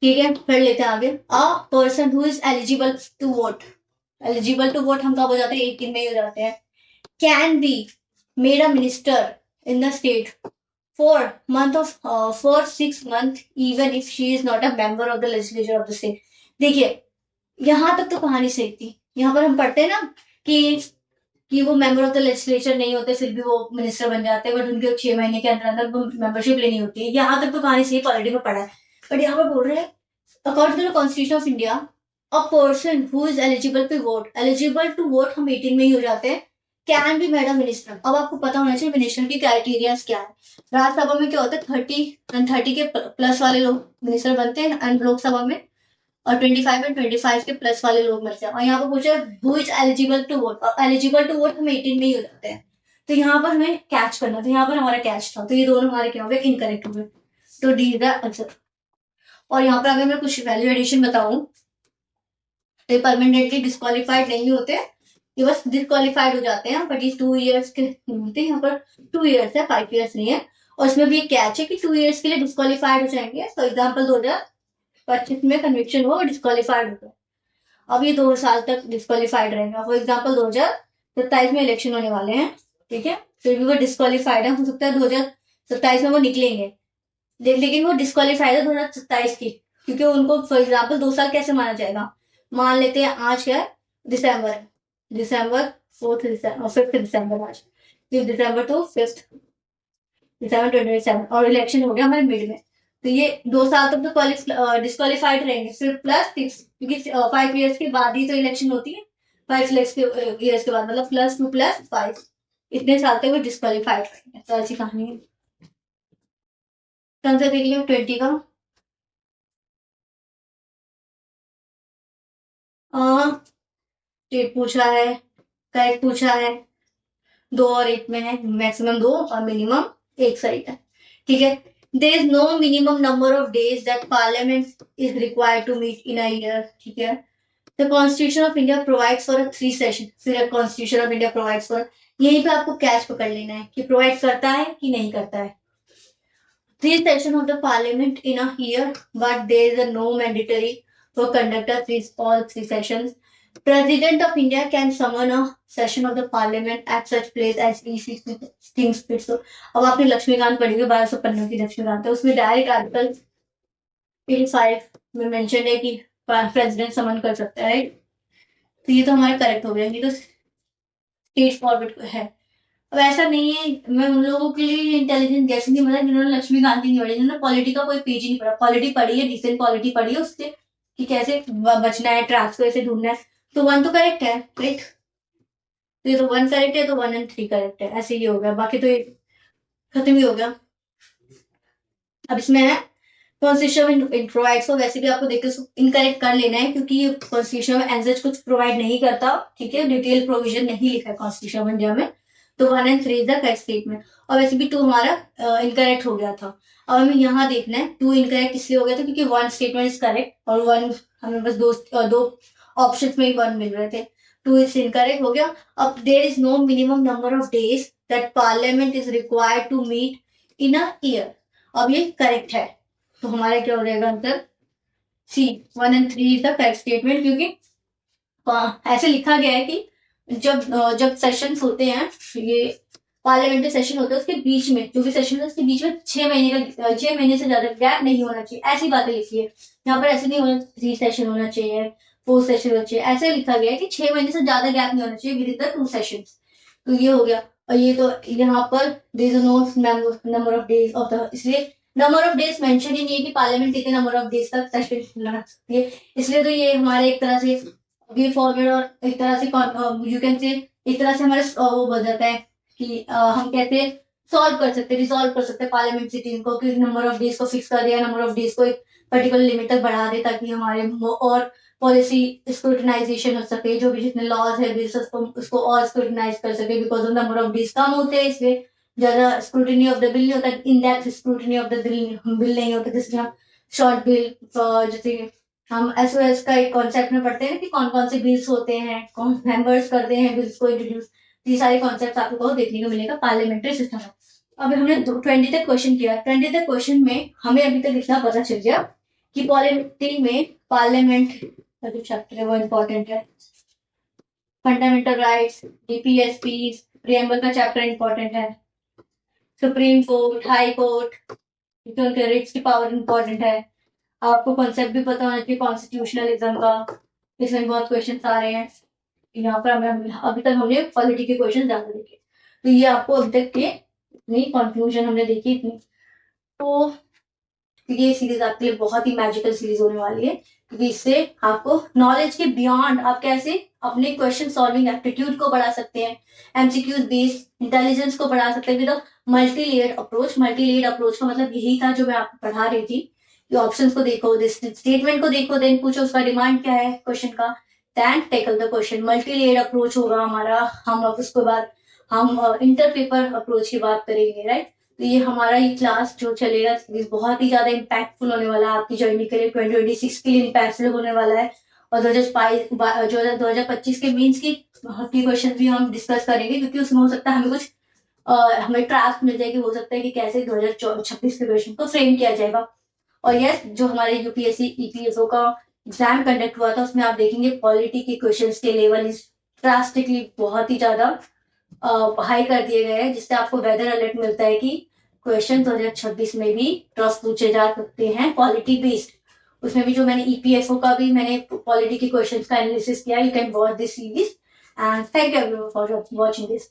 ठीक है, फिर लेते हैं आगे, a person who is eligible to vote. Eligible to vote हम कब हो जाते हैं? 18 में ही हो जाते हैं। Can be made a minister in the state for for 6 months even if she is not a member of the legislature of the state। देखिए यहाँ तक तो कहानी सही थी। यहाँ पर हम पढ़ते हैं ना कि वो मेंबर ऑफ द लेजिस्लेचर नहीं होते फिर भी वो मिनिस्टर बन जाते हैं, बट उनके 6 महीने के अंदर अंदर वो मेंबरशिप लेनी होती है। यहाँ तक तो कहानी सही, पॉलिटी में पढ़ा है। बट यहाँ पर बोल रहे हैं according to the constitution of India, a person who is eligible to vote, eligible to vote हम 18 में ही हो जाते हैं, can be made a minister. अब आपको पता होना चाहिए मिनिस्टर की क्राइटेरिया क्या है। राज्यसभा में क्या होता है 30 के प्लस वाले लोग मिनिस्टर बनते हैं, एंड लोकसभा में और 25 के प्लस वाले लोग मिलते हैं। और यहाँ पर पूछा who is eligible to vote, और एलिजिबल टू वोट हम 18 में ही हो जाते हैं। तो यहाँ पर हमें कैच करना था, यहाँ पर हमारा कैच था, तो ये दोनों हमारे क्या हो गए? इनकरेक्ट हो गए। तो डी इज द आंसर। और यहाँ पर अगर मैं कुछ वैल्यू एडिशन बताऊं तो परमानेंटली डिस्क्वालिफाइड नहीं होते, ये बस डिस्क्वालिफाइड हो जाते हैं, बट ये 2 years के होते हैं। यहाँ पर 2 years है, 5 years नहीं है। और इसमें भी एक कैच है कि 2 years के लिए डिस्क्वालिफाइड हो जाएंगे। फॉर एग्जाम्पल 2025 में कन्विक्शन हुआ और डिस्क्वालिफाइड हो गया, अब ये 2 साल तक डिस्क्वालिफाइड रहेगा। फॉर एग्जाम्पल 2027 में इलेक्शन होने वाले हैं, ठीक है, फिर भी वो डिस्क्वालिफाइड है। हो सकता है 2027 में वो निकलेंगे, लेकिन वो डिस्क्वालिफाइड है 2027 की, क्योंकि उनको फॉर एग्जाम्पल 2 साल कैसे माना जाएगा? मान लेते हैं आज क्या है, दिसंबर है, दिसंबर 5th दिसंबर आज, 5th दिसंबर टू 5th दिसंबर 2027, और इलेक्शन हो गया हमारे मिड में। तो ये 2 साल तक तो डिस्क्वालिफाइड रहेंगे, फिर +6, क्योंकि 5 years के बाद ही तो इलेक्शन होती है। 5 years के बाद, मतलब +2 + 5, इतने साल तक वो डिस्क्वालिफाइड रहेंगे। तो ऐसी कहानी है। आंसर देख लियो 20 का। डेट पूछा है, करेक्ट पूछा है, 2 और 1 में है, मैक्सिमम 2 और मिनिमम 1 साइड है, ठीक है। There is no minimum number of days that parliament is required to meet in a year, ठीक है। The constitution of India provides for a 3 session, फिर constitution of India provides for, यहीं पे आपको catch पकड़ लेना है कि प्रोवाइड करता है कि नहीं करता है। 3 sessions of the parliament in a year, but there is a no mandatory for conductor all 3 sessions. President of India can summon a session of the parliament at such place as he thinks fit. So, अब आपने लक्ष्मीकांत पढ़ी हुई 1215 की लक्ष्मीकांत है, उसमें direct article 85 में mention है कि प्रेसिडेंट समन कर सकता है। तो ये तो हमारा करेक्ट हो गया, ये तो स्टेट फॉरवर्ड है। अब ऐसा नहीं है, मैं उन लोगों के लिए इंटेलिजेंट गैसिंग नहीं, मतलब जिन्होंने लक्ष्मीकांत नहीं पढ़ी, जिन्होंने पॉलिटी का कोई पेज ही नहीं पढ़ा, पॉलिटी पढ़ी है, डिसेंट पॉलिटी पढ़ी है उससे कि कैसे बचना है, ट्रैप्स को कैसे ढूंढना है, तो 1 तो करेक्ट है, राइट। तो ये तो 1 करेक्ट है, तो 1 और 3 करेक्ट है, ऐसे ही हो गया, बाकी तो ये खत्म ही हो गया। अब इसमें है कॉन्स्टिट्यूशन प्रोवाइड्स को, वैसे भी आपको देख के इनकरेक्ट कर लेना है क्योंकि ये कॉन्स्टिट्यूशन में एज कुछ प्रोवाइड नहीं करता, ठीक है, डिटेल प्रोविजन नहीं लिखा है कॉन्स्टिट्यूशन ऑफ इंडिया में। तो 1 और 3 इज द करेक्ट स्टेटमेंट, और वैसे भी 2 हमारा इनकरेक्ट हो गया था। अब हमें यहाँ देखना है 2 इनकरेक्ट इसलिए हो गया था क्योंकि 1 स्टेटमेंट इज करेक्ट और 1 हमें बस दो ऑप्शन में ही 1 मिल रहे थे, 2 इज इनकरेक्ट हो गया। अब there is no minimum number of days that parliament is required to meet in a year, अब ये करेक्ट है, तो हमारा क्या हो जाएगा आंसर सी, 1 और 3 इज द करेक्ट स्टेटमेंट, क्योंकि ऐसे लिखा गया है कि जब सेशंस होते हैं, ये पार्लियामेंट्री सेशन होते हैं, उसके बीच में जो भी सेशन है उसके बीच में 6 महीने से ज्यादा गैप नहीं होना चाहिए, ऐसी बातें लिखी है। यहाँ पर ऐसे नहीं होना 3 सेशन होना चाहिए, 4 सेशन होना चाहिए, ऐसे लिखा गया है कि 6 महीने से ज्यादा गैप नहीं होना चाहिए विद इन द 2 सेशन। तो ये हो गया, और ये तो यहाँ पर there is no number of days of the, इसलिए नंबर ऑफ डेज मेंशन ही नहीं है कि पार्लियामेंट कितने नंबर ऑफ डेज तक सेशन लगा सकती है, इसलिए तो ये हमारे एक तरह से वे फॉरवर्ड और एक तरह से यू कैन से एक तरह से हमारे वो बन जाता है कि हम कहते हैं सॉल्व कर सकते हैं, रिजॉल्व कर सकते हैं पार्लियामेंट सिटिंग को, कि नंबर ऑफ डेज को फिक्स कर दिया, नंबर ऑफ डेज को एक पर्टिकुलर लिमिट तक बढ़ा दे ताकि हमारे और पॉलिसी स्क्रूटिनाइजेशन हो सके, जो भी जितने लॉज है बिल्स उसको और स्क्रूटिनाइज कर सके, बिकॉज नंबर ऑफ डेज कम होते हैं इसलिए ज्यादा स्क्रूटिनी ऑफ द बिल नहीं होता, in depth scrutiny of the bill नहीं होता, जिसमें हम शॉर्ट बिल जैसे हम एसओएस का एक कॉन्सेप्ट में पढ़ते हैं कि कौन कौन से बिल्स होते हैं, कौन मेंबर्स करते हैं बिल्स को इंट्रोड्यूस, ये सारे कॉन्सेप्ट आपको देखने को मिलेगा पार्लियामेंट्री सिस्टम में। अब हमने 20 तक क्वेश्चन किया, 20 तक क्वेश्चन में हमें अभी तक इतना पता चल गया कि पॉलिटी में पार्लियामेंट का जो चैप्टर है वो इम्पोर्टेंट है, फंडामेंटल राइट्स, डीपीएसपी, प्रियम्बल का चैप्टर इम्पोर्टेंट है, सुप्रीम कोर्ट, हाई कोर्ट, उनके रिट्स की पावर इम्पोर्टेंट है, आपको कॉन्सेप्ट भी पता होना चाहिए कॉन्स्टिट्यूशनलिज्म का, इसमें बहुत क्वेश्चन आ रहे हैं। यहाँ पर हमें अभी तक हमने पॉलिटी के क्वेश्चन ज्यादा देखे, तो ये आपको अभी तक के इतनी कंफ्यूजन हमने देखी इतनी, तो ये सीरीज आपके लिए बहुत ही मैजिकल सीरीज होने वाली है, क्योंकि इससे आपको नॉलेज के बियॉन्ड आप कैसे अपने क्वेश्चन सॉल्विंग एप्टीट्यूड को बढ़ा सकते हैं, एमसीक्यूज बेस्ड इंटेलिजेंस को बढ़ा सकते हैं with multi layered approach. Multi layered approach का मतलब यही था जो मैं आपको पढ़ा रही थी, ऑप्शंस को देखो, स्टेटमेंट को देखो, देन पूछो उसका डिमांड क्या है क्वेश्चन का, then tackle the question. Multi layered approach होगा हमारा, हम अब उसके बाद हम इंटर पेपर अप्रोच की बात करेंगे, राइट। तो ये हमारा ये क्लास जो चलेगा बहुत ही ज्यादा इम्पैक्टफुल होने वाला है आपकी जर्नी के लिए, 2026 के लिए इम्पैक्टफुल होने वाला है, और 2025 के मीन्स की क्वेश्चन भी हम डिस्कस करेंगे, क्योंकि उसमें हो सकता है हमें कुछ हमें ट्राफ्ट मिल जाएगी, हो सकता है कि कैसे 2026 के क्वेश्चन को फ्रेम किया जाएगा। और यस, जो हमारे यूपीएससी ईपीएसओ का एग्जाम कंडक्ट हुआ था उसमें आप देखेंगे पॉलिटी के क्वेश्चंस के लेवल ड्रास्टिकली बहुत ही ज्यादा हाई कर दिए गए हैं, जिससे आपको वेदर अलर्ट मिलता है कि क्वेश्चन 2026 में भी टफ पूछे जा सकते हैं पॉलिटी बेस्ड। उसमें भी जो मैंने ईपीएसओ का भी मैंने पॉलिटी के क्वेश्चंस का एनालिसिस किया, you can watch this series and thank you for watching this.